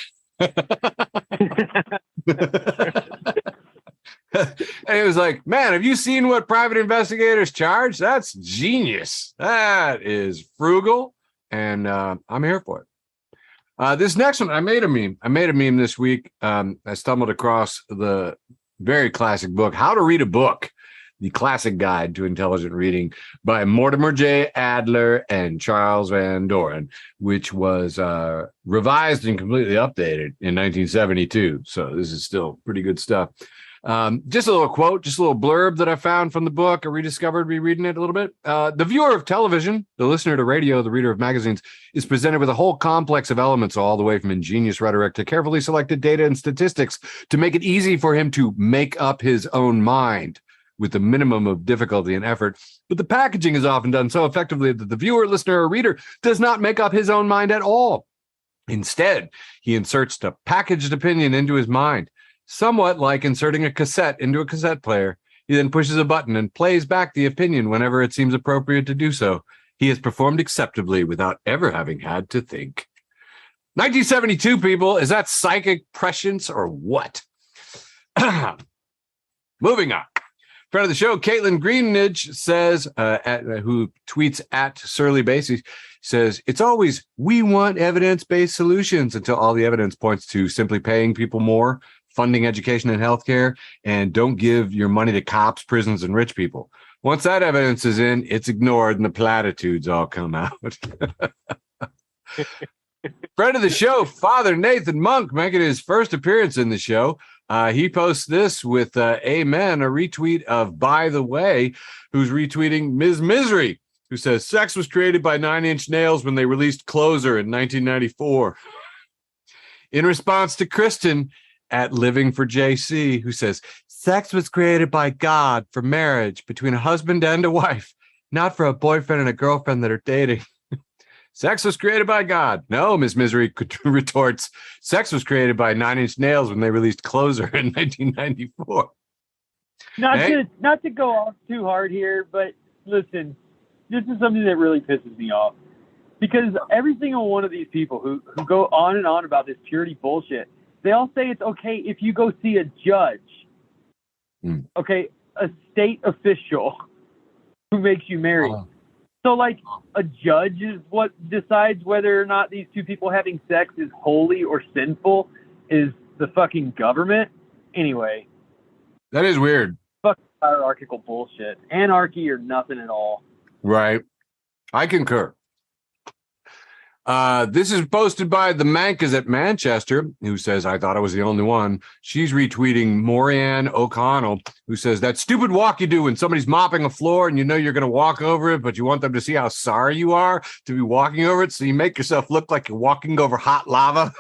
And he was like, man, have you seen what private investigators charge? That's genius. That is frugal, and I'm here for it. This next one, I made a meme this week. I stumbled across the very classic book, How to Read a Book, the classic guide to intelligent reading by Mortimer J. Adler and Charles Van Doren, which was revised and completely updated in 1972. So this is still pretty good stuff. Just a little quote, just a little blurb that I found from the book. I rediscovered rereading it a little bit. The viewer of television, the listener to radio, the reader of magazines is presented with a whole complex of elements, all the way from ingenious rhetoric to carefully selected data and statistics to make it easy for him to make up his own mind with the minimum of difficulty and effort. But the packaging is often done so effectively that the viewer, listener, or reader does not make up his own mind at all. Instead, he inserts a packaged opinion into his mind, somewhat like inserting a cassette into a cassette player. He then pushes a button and plays back the opinion whenever it seems appropriate to do so. He has performed acceptably without ever having had to think. 1972, people. Is that psychic prescience or what? Moving on. Friend of the show, Caitlin Greenidge says, who tweets at Surly Basie, says, it's always, we want evidence-based solutions until all the evidence points to simply paying people more, funding education and healthcare, and don't give your money to cops, prisons, and rich people. Once that evidence is in, it's ignored and the platitudes all come out. Friend of the show, Father Nathan Monk, making his first appearance in the show. He posts this with amen, a retweet of By the Way, who's retweeting Ms. Misery, who says, sex was created by 9 Inch Nails when they released Closer in 1994. In response to Kristen at Living for JC, who says, sex was created by God for marriage between a husband and a wife, not for a boyfriend and a girlfriend that are dating. Sex was created by God. No, Miss Misery retorts, sex was created by 9 Inch Nails when they released Closer in 1994. Not to go off too hard here, but listen, this is something that really pisses me off. Because every single one of these people who go on and on about this purity bullshit, they all say it's okay if you go see a judge. Okay, a state official who makes you marry. So, like, a judge is what decides whether or not these two people having sex is holy or sinful, is the fucking government? Anyway. That is weird. Fuck hierarchical bullshit. Anarchy or nothing at all. Right. I concur. This is posted by the Mancas at Manchester, who says, I thought I was the only one. She's retweeting Morianne O'Connell, who says, that stupid walk you do when somebody's mopping a floor and you know you're going to walk over it, but you want them to see how sorry you are to be walking over it. So you make yourself look like you're walking over hot lava.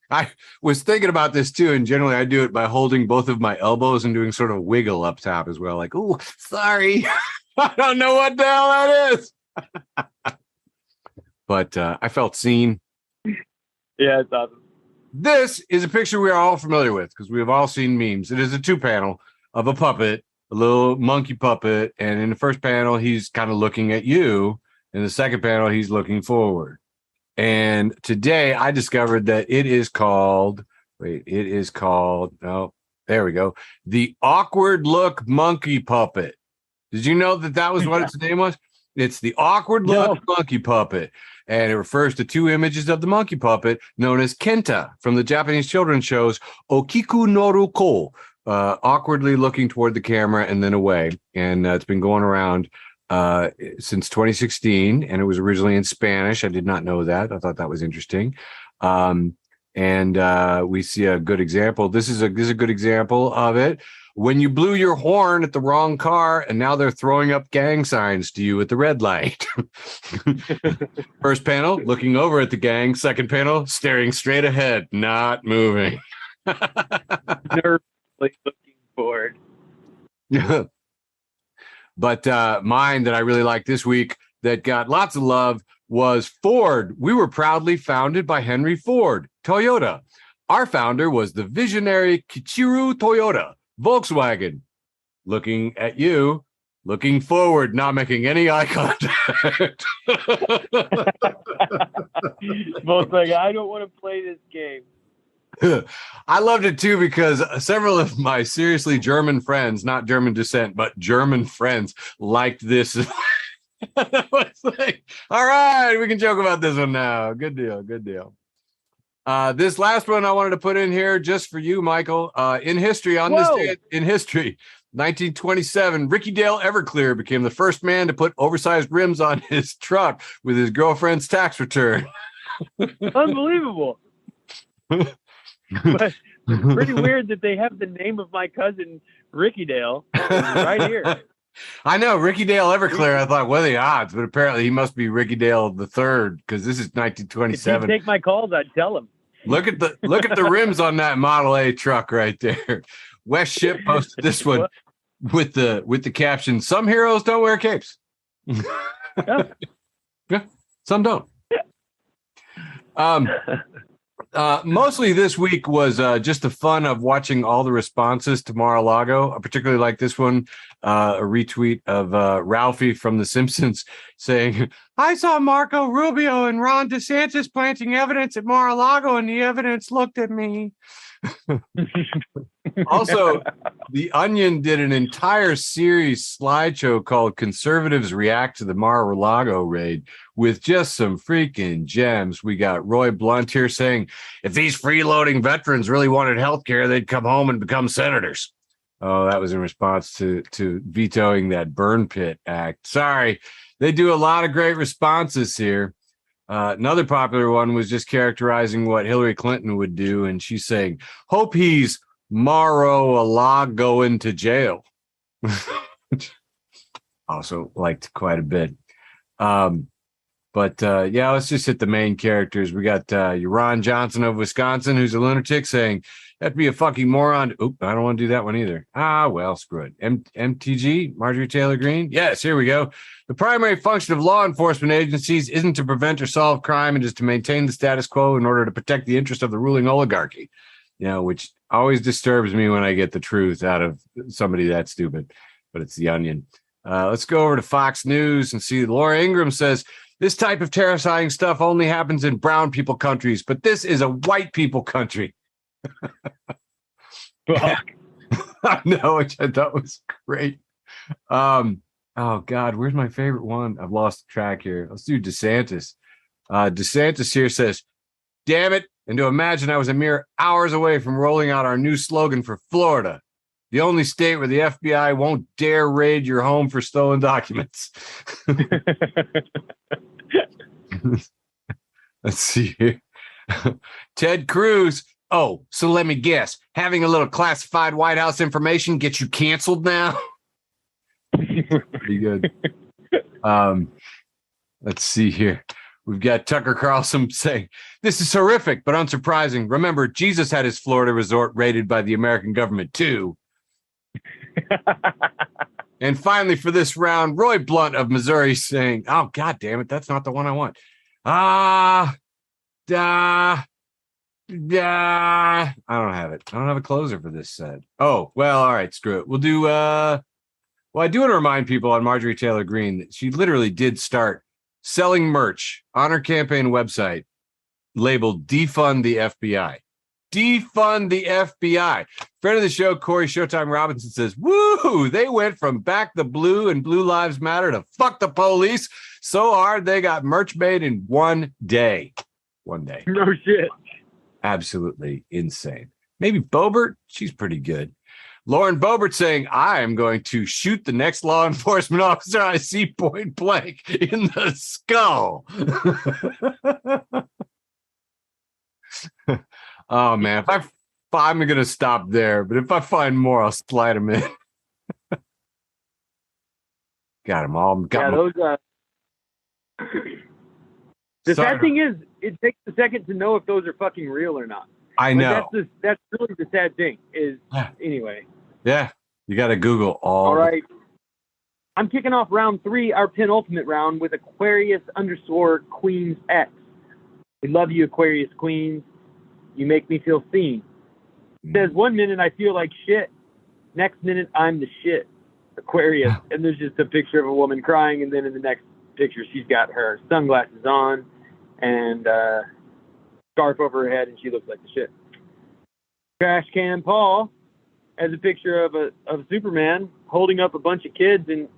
I was thinking about this too, and generally I do it by holding both of my elbows and doing sort of wiggle up top as well. Like, oh, sorry. I don't know what the hell that is. But I felt seen. Yeah, it's awesome. This is a picture we are all familiar with because we have all seen memes. It is a 2-panel of a puppet, a little monkey puppet. And in the first panel, he's kind of looking at you. In the second panel, he's looking forward. And today I discovered that it is called, oh, there we go. The Awkward Look Monkey Puppet. Did you know that was what its name was? It's the Awkward Look Monkey Puppet. And it refers to 2 images of the monkey puppet known as Kenta from the Japanese children's shows Okiku Noru Ko, awkwardly looking toward the camera and then away. And it's been going around since 2016, and it was originally in Spanish. I did not know that. I thought that was interesting. And we see a good example. This is a good example of it. When you blew your horn at the wrong car, and now they're throwing up gang signs to you at the red light. First panel, looking over at the gang. Second panel, staring straight ahead, not moving. Nervously looking forward. But mine that I really liked this week that got lots of love was Ford. We were proudly founded by Henry Ford, Toyota. Our founder was the visionary Kichiro Toyota, Volkswagen. Looking at you, looking forward, not making any eye contact. Volkswagen, I don't want to play this game. I loved it too because several of my seriously German friends, not German descent, but German friends, liked this. I was like, all right, we can joke about this one now. Good deal. This last one I wanted to put in here just for you, Michael. In history, this day in history, 1927, Ricky Dale Everclear became the first man to put oversized rims on his truck with his girlfriend's tax return. Unbelievable. But it's pretty weird that they have the name of my cousin Ricky Dale right here. I know Ricky Dale Everclear. I thought, what are the odds? But apparently, he must be Ricky Dale the third because this is 1927. If he'd take my calls, I'd tell him. Look at the rims on that Model A truck right there. West Ship posted this one with the caption: "Some heroes don't wear capes." Yeah, some don't. Mostly this week was just the fun of watching all the responses to Mar-a-Lago. I particularly like this one, a retweet of Ralphie from The Simpsons saying, I saw Marco Rubio and Ron DeSantis planting evidence at Mar-a-Lago and the evidence looked at me. Also, The Onion did an entire series slideshow called Conservatives React to the Mar-a-Lago Raid with just some freaking gems. We got Roy Blunt here saying, if these freeloading veterans really wanted health care, they'd come home and become senators. Oh, that was in response to vetoing that Burn Pit Act. Sorry, they do a lot of great responses here. Another popular one was just characterizing what Hillary Clinton would do, and she's saying, hope he's Mar-a-lago going to jail. Also liked quite a bit. But let's just hit the main characters. We got Ron Johnson of Wisconsin, who's a lunatic, saying, that'd be a fucking moron. Oop, I don't want to do that one either. Well, screw it. MTG, Marjorie Taylor Greene. Yes, here we go. The primary function of law enforcement agencies isn't to prevent or solve crime. It is to maintain the status quo in order to protect the interest of the ruling oligarchy. Which always disturbs me when I get the truth out of somebody that stupid. But it's The Onion. Let's go over to Fox News and see Laura Ingraham says, this type of terrifying stuff only happens in brown people countries, but this is a white people country. Fuck. I know, which I thought was great. Oh God, where's my favorite one? I've lost track here. Let's do DeSantis. DeSantis here says, damn it, and to imagine I was a mere hours away from rolling out our new slogan for Florida. the only state where the FBI won't dare raid your home for stolen documents. Let's see here. Ted Cruz. Oh, so let me guess. Having a little classified White House information gets you canceled now? Pretty good. Let's see here. We've got Tucker Carlson saying, this is horrific, but unsurprising. Remember, Jesus had his Florida resort raided by the American government, too. And finally, for this round, Roy Blunt of Missouri saying, oh, God damn it, that's not the one I want. I don't have it. I don't have a closer for this set. Oh, well, all right, screw it. We'll do, well, I do want to remind people on Marjorie Taylor Greene that she literally did start selling merch on her campaign website labeled Defund the FBI. Defund the FBI. Friend of the show, Corey Showtime Robinson says, woo, they went from back the blue and Blue Lives Matter to fuck the police so hard they got merch made in one day. One day. No shit. Absolutely insane. Maybe Boebert? She's pretty good. Lauren Boebert saying, I am going to shoot the next law enforcement officer I see point blank in the skull. Oh, man. I'm going to stop there, but if I find more, I'll slide them in. Got them all. The sad thing is, it takes a second to know if those are fucking real or not. I know. That's really the sad thing is, anyway. Yeah, you got to Google all right. I'm kicking off round 3, our penultimate round, with Aquarius_Queens X. We love you, Aquarius Queens. You make me feel seen. It says 1 minute I feel like shit. Next minute I'm the shit. Aquarius. And there's just a picture of a woman crying, and then in the next picture she's got her sunglasses on and scarf over her head, and she looks like the shit. Trash Can Paul has a picture of Superman holding up a bunch of kids and,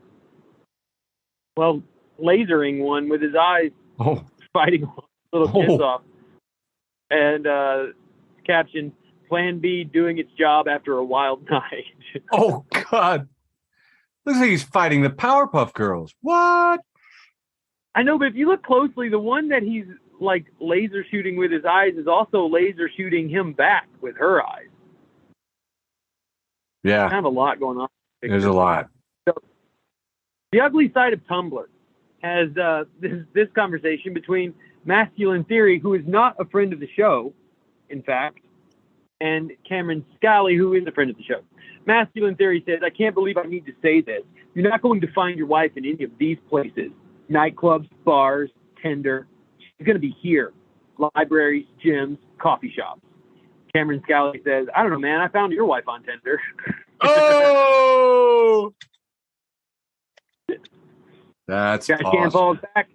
well, lasering one with his eyes, fighting little kids off. And caption, Plan B doing its job after a wild night. Oh, God. Looks like he's fighting the Powerpuff Girls. What? I know, but if you look closely, the one that he's, like, laser shooting with his eyes is also laser shooting him back with her eyes. Yeah. Kind of a lot going on. There's a lot. So, the ugly side of Tumblr has this conversation between Masculine Theory, who is not a friend of the show, in fact, and Cameron Scally, who is a friend of the show. Masculine Theory says, I can't believe I need to say this. You're not going to find your wife in any of these places. Nightclubs, bars, Tinder. She's going to be here. Libraries, gyms, coffee shops. Cameron Scally says, I don't know, man. I found your wife on Tinder. Oh! That's awesome. Paul's back.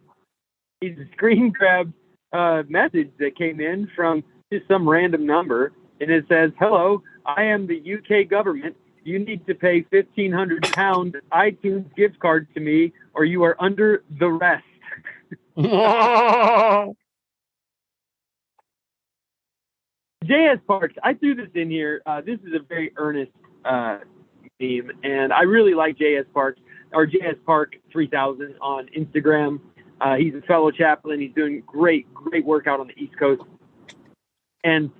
He's a screen grab message that came in from just some random number, and it says, hello, I am the UK government. You need to pay £1,500 iTunes gift card to me, or you are under the rest. J.S. Parks, I threw this in here. This is a very earnest meme, and I really like J.S. Parks, or J.S. Park 3000 on Instagram. He's a fellow chaplain. He's doing great work out on the East Coast. And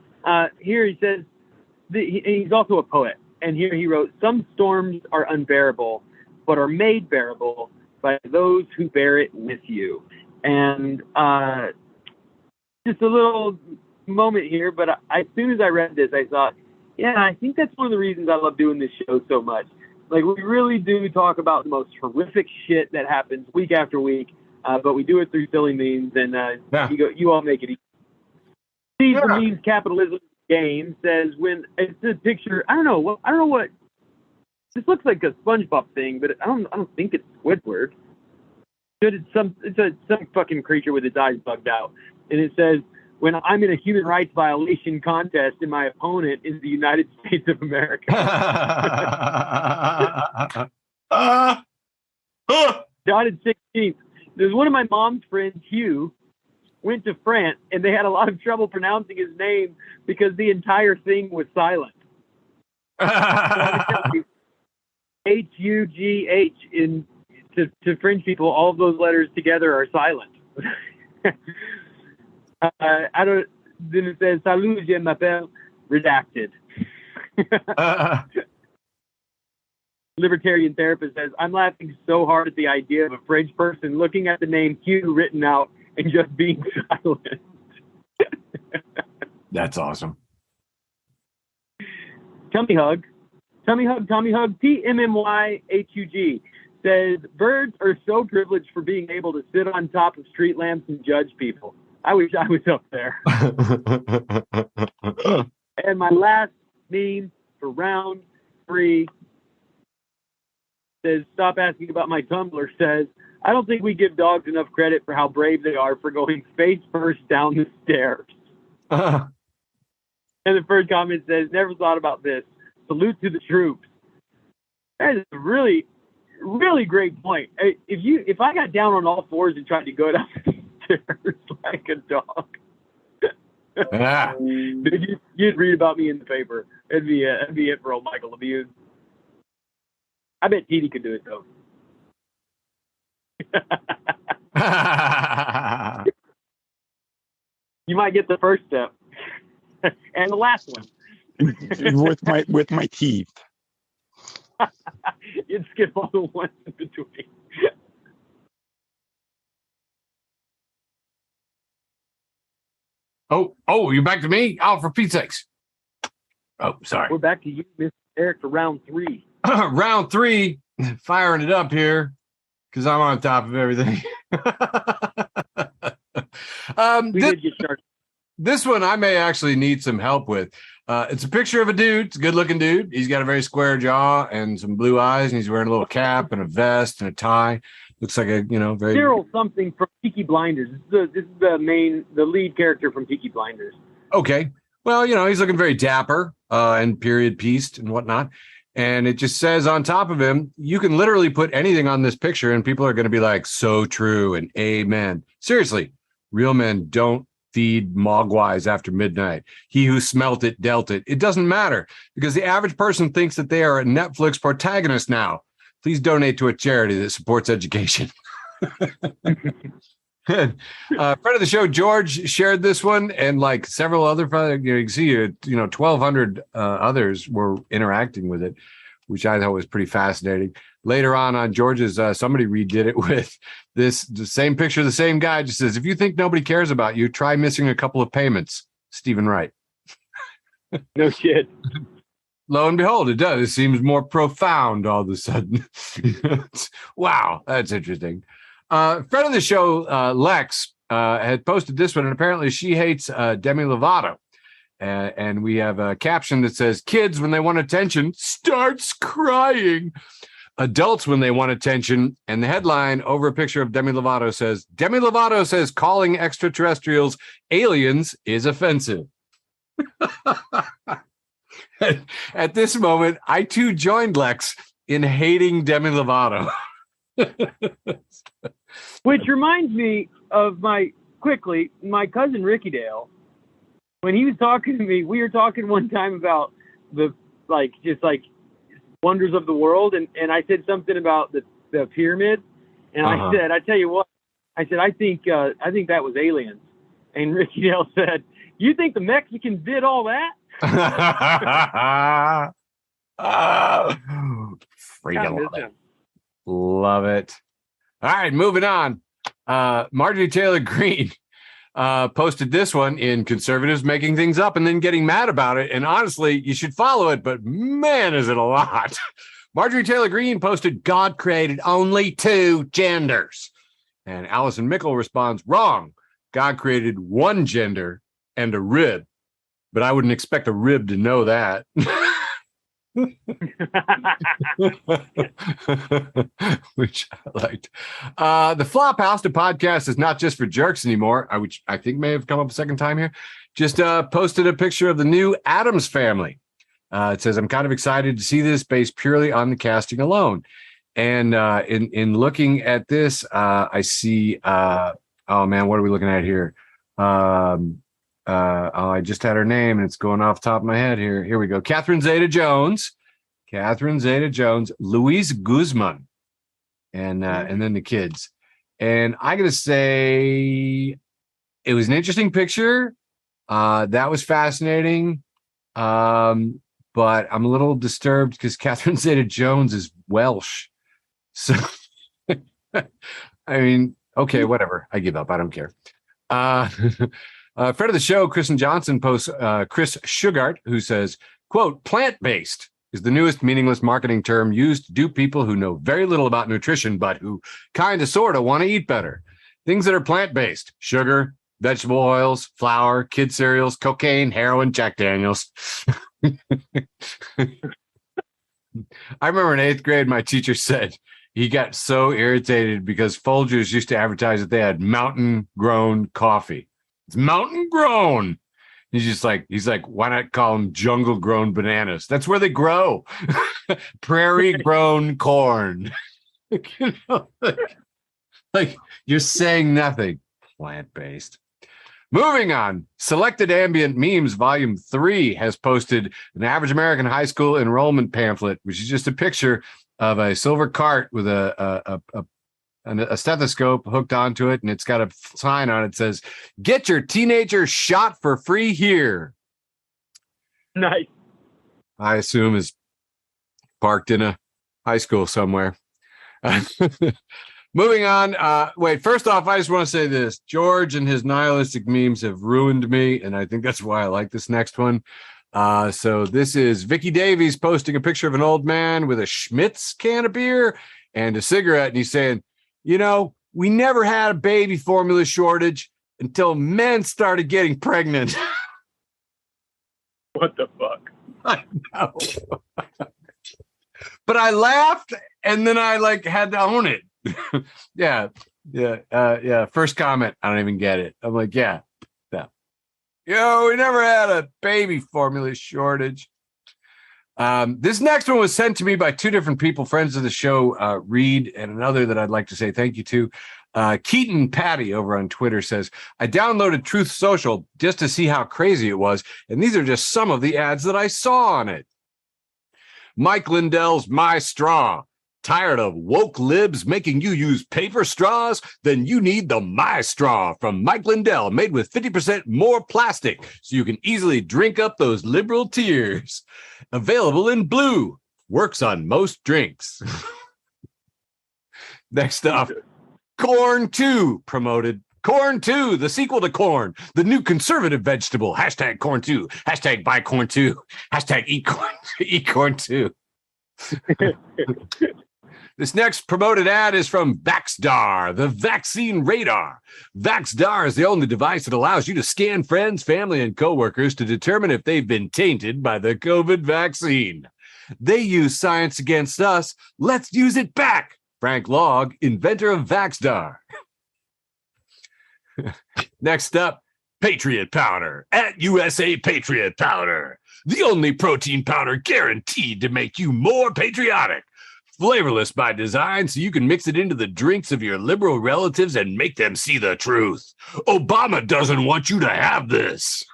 here he says, he's also a poet. And here he wrote, some storms are unbearable, but are made bearable by those who bear it with you. And just a little moment here, but as soon as I read this, I thought, yeah, I think that's one of the reasons I love doing this show so much. Like, we really do talk about the most horrific shit that happens week after week, but we do it through silly memes, and you all make it easy. Steve from Memes Capitalism Game says, when it's a picture, I don't know what this looks like a SpongeBob thing, but I don't think it's Squidward. It's some fucking creature with its eyes bugged out, and it says, when I'm in a human rights violation contest and my opponent is the United States of America. Dotted 16th. There's one of my mom's friends, Hugh, went to France, and they had a lot of trouble pronouncing his name because the entire thing was silent. So HUGH to French people, all of those letters together are silent. Then it says, Salut, je m'appelle, redacted. Libertarian therapist says, I'm laughing so hard at the idea of a French person looking at the name Q written out and just being silent. That's awesome. Tummy hug, TMMYHUG says, birds are so privileged for being able to sit on top of street lamps and judge people. I wish I was up there. And my last meme for round 3 says, stop asking about my Tumblr, says, I don't think we give dogs enough credit for how brave they are for going face first down the stairs. And the first comment says, never thought about this. Salute to the troops. That is a really, really great point. If I got down on all fours and tried to go down the stairs like a dog, you'd read about me in the paper. It'd be it for old Michael Labuse. I bet Petey could do it though. You might get the first step and the last one with my teeth. You'd skip all the ones in between. Oh, you're back to me? Oh, for Pete's sakes. Oh, sorry. We're back to you, Mr. Eric, for round 3. Round 3, firing it up here because I'm on top of everything. This one I may actually need some help with. It's a picture of a dude. It's a good-looking dude. He's got a very square jaw and some blue eyes, and he's wearing a little cap and a vest and a tie. Looks like a, very... Cyril something from Peaky Blinders. This is the lead character from Peaky Blinders. Okay. Well, he's looking very dapper and period pieced and whatnot. And it just says on top of him, you can literally put anything on this picture and people are going to be like, so true and amen. Seriously, real men don't feed mogwais after midnight. He who smelt it dealt it. It doesn't matter because the average person thinks that they are a Netflix protagonist now. Please donate to a charity that supports education. Friend of the show, George, shared this one, and like several other, you can see, 1,200 others were interacting with it, which I thought was pretty fascinating. Later on George's, somebody redid it with the same picture, the same guy just says, if you think nobody cares about you, try missing a couple of payments. Stephen Wright. No shit. Lo and behold, it does. It seems more profound all of a sudden. Wow, that's interesting. Friend of the show, Lex, had posted this one, and apparently she hates Demi Lovato. And we have a caption that says, kids, when they want attention, starts crying. Adults, when they want attention. And the headline over a picture of Demi Lovato says, calling extraterrestrials aliens is offensive. At this moment, I too joined Lex in hating Demi Lovato. Which reminds me of my cousin Ricky Dale. When he was talking to me, we were talking one time about the wonders of the world, and I said something about the pyramid, and I said, I tell you what, I said I think that was aliens, and Ricky Dale said, you think the Mexicans did all that? Freaking love it. All right, moving on. Marjorie Taylor Greene posted this one in Conservatives Making Things Up and then getting mad about it. And honestly, you should follow it, but man, is it a lot. Marjorie Taylor Greene posted, God created only 2 genders. And Allison Mickle responds, wrong. God created 1 gender and a rib. But I wouldn't expect a rib to know that. Which I liked. The Flophouse, the podcast, is not just for jerks anymore, which I think may have come up a second time here. Just posted a picture of the new Addams Family. It says, I'm kind of excited to see this based purely on the casting alone. And in looking at this, I see, oh man, what are we looking at here? I just had her name and it's going off the top of my head here. Here we go. Catherine Zeta-Jones. Catherine Zeta-Jones, Luis Guzman, and then the kids. And I got to say, it was an interesting picture. That was fascinating. But I'm a little disturbed because Catherine Zeta-Jones is Welsh. So, I mean, okay, whatever. I give up. I don't care. Friend of the show, Kristen Johnson, posts Chris Sugart, who says, quote, plant-based is the newest meaningless marketing term used to dupe people who know very little about nutrition, but who kind of sort of want to eat better. Things that are plant-based: sugar, vegetable oils, flour, kid cereals, cocaine, heroin, Jack Daniels. I remember in 8th grade, my teacher said he got so irritated because Folgers used to advertise that they had mountain grown coffee. It's mountain grown. He's like, why not call them jungle grown bananas? That's where they grow. Prairie grown corn. You know, like you're saying nothing. Plant-based. Moving on, Selected Ambient Memes Volume 3 has posted an average American high school enrollment pamphlet, which is just a picture of a silver cart with a stethoscope hooked onto it, and it's got a sign on it that says, "Get your teenager shot for free here." Nice. I assume is parked in a high school somewhere. Moving on. First off, I just want to say this. George and his nihilistic memes have ruined me, and I think that's why I like this next one. So this is Vicky Davies posting a picture of an old man with a Schmitz can of beer and a cigarette, and he's saying, you know, we never had a baby formula shortage until men started getting pregnant. What the fuck? I know. But I laughed, and then I had to own it. Yeah. First comment, I don't even get it. I'm like, yeah. Yo, we never had a baby formula shortage. This next one was sent to me by two different people, friends of the show, Reed, and another that I'd like to say thank you to. Keaton Patty over on Twitter says, I downloaded Truth Social just to see how crazy it was, and these are just some of the ads that I saw on it. Mike Lindell's My Straw. Tired of woke libs making you use paper straws? Then you need the My Straw from Mike Lindell, made with 50% more plastic, so you can easily drink up those liberal tears. Available in blue. Works on most drinks. Next up, Corn 2 promoted. Corn 2, the sequel to corn, the new conservative vegetable. Hashtag Corn 2. Hashtag buy Corn 2. Hashtag eat corn, eat corn 2. This next promoted ad is from Vaxdar, the vaccine radar. Vaxdar is the only device that allows you to scan friends, family, and coworkers to determine if they've been tainted by the COVID vaccine. They use science against us. Let's use it back. Frank Logg, inventor of Vaxdar. Next up, Patriot Powder at USA Patriot Powder. The only protein powder guaranteed to make you more patriotic. Flavorless by design, so you can mix it into the drinks of your liberal relatives and make them see the truth. Obama doesn't want you to have this.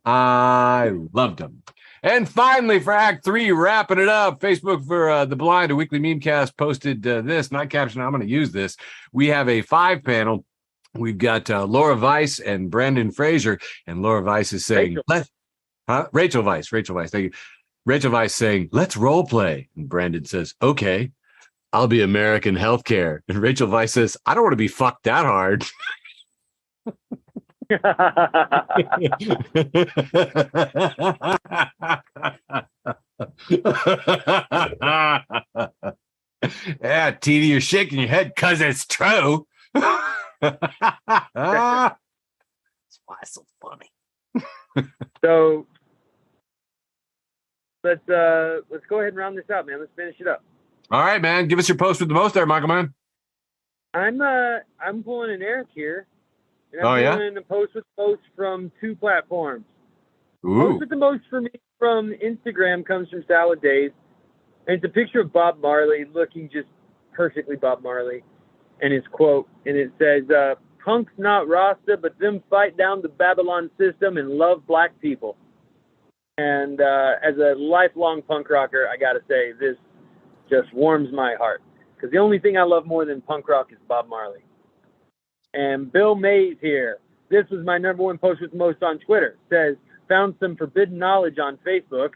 I loved them. And finally, for Act 3, wrapping it up, Facebook for The Blind, a weekly memecast, posted this, not caption, I'm going to use this. We have a 5-panel. We've got Laura Weiss and Brandon Fraser, and Laura Weiss is saying, Rachel Weiss, thank you. Rachel Weiss saying, let's role play. And Brandon says, okay, I'll be American healthcare. And Rachel Weiss says, I don't want to be fucked that hard. Yeah, Tina, you're shaking your head because it's true. That's why it's so funny. So let's go ahead and round this out, man. Let's finish it up. All right, man. Give us your post with the most there, Michael, man. I'm pulling an Eric here. And I'm pulling a post with the most from 2 platforms. Ooh. Post with the most for me from Instagram comes from Salad Days. And it's a picture of Bob Marley looking just perfectly Bob Marley. And his quote, and it says, punks not Rasta, but them fight down the Babylon system and love black people. And as a lifelong punk rocker, I got to say, this just warms my heart. Because the only thing I love more than punk rock is Bob Marley. And Bill Mays here. This was my #1 post with the most on Twitter. It says, found some forbidden knowledge on Facebook.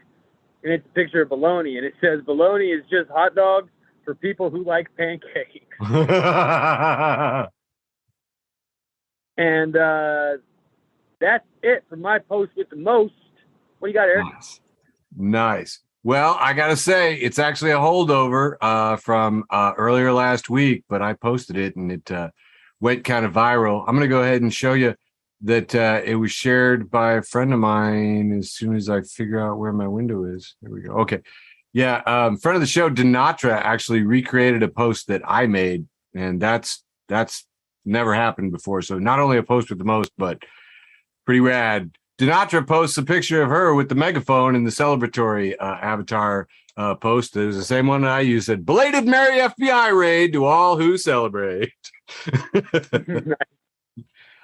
And it's a picture of bologna. And it says, bologna is just hot dogs for people who like pancakes. And that's it for my post with the most. What do you got, Eric? Nice. Well, I got to say, it's actually a holdover from earlier last week, but I posted it and it went kind of viral. I'm going to go ahead and show you that it was shared by a friend of mine as soon as I figure out where my window is. There we go. Okay. Yeah. Friend of the show, Dinatra, actually recreated a post that I made, and that's never happened before. So not only a post with the most, but pretty rad. Dinatra posts a picture of her with the megaphone in the celebratory avatar post. It was the same one that I used. Said, belated Merry FBI raid to all who celebrate.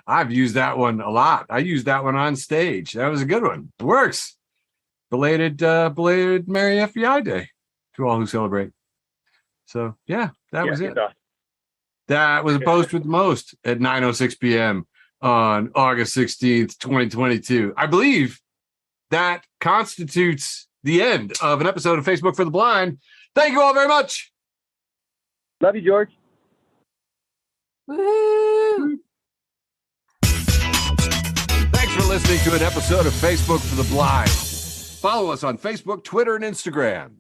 I've used that one a lot. I used that one on stage. That was a good one. It works. Belated Merry FBI Day to all who celebrate. So yeah, that was it. That was a post with the most at 9:06 p.m. on August 16th, 2022. I believe that constitutes the end of an episode of Facebook for the Blind. Thank you all very much. Love you, George. Woo! Thanks for listening to an episode of Facebook for the Blind. Follow us on Facebook, Twitter, and Instagram.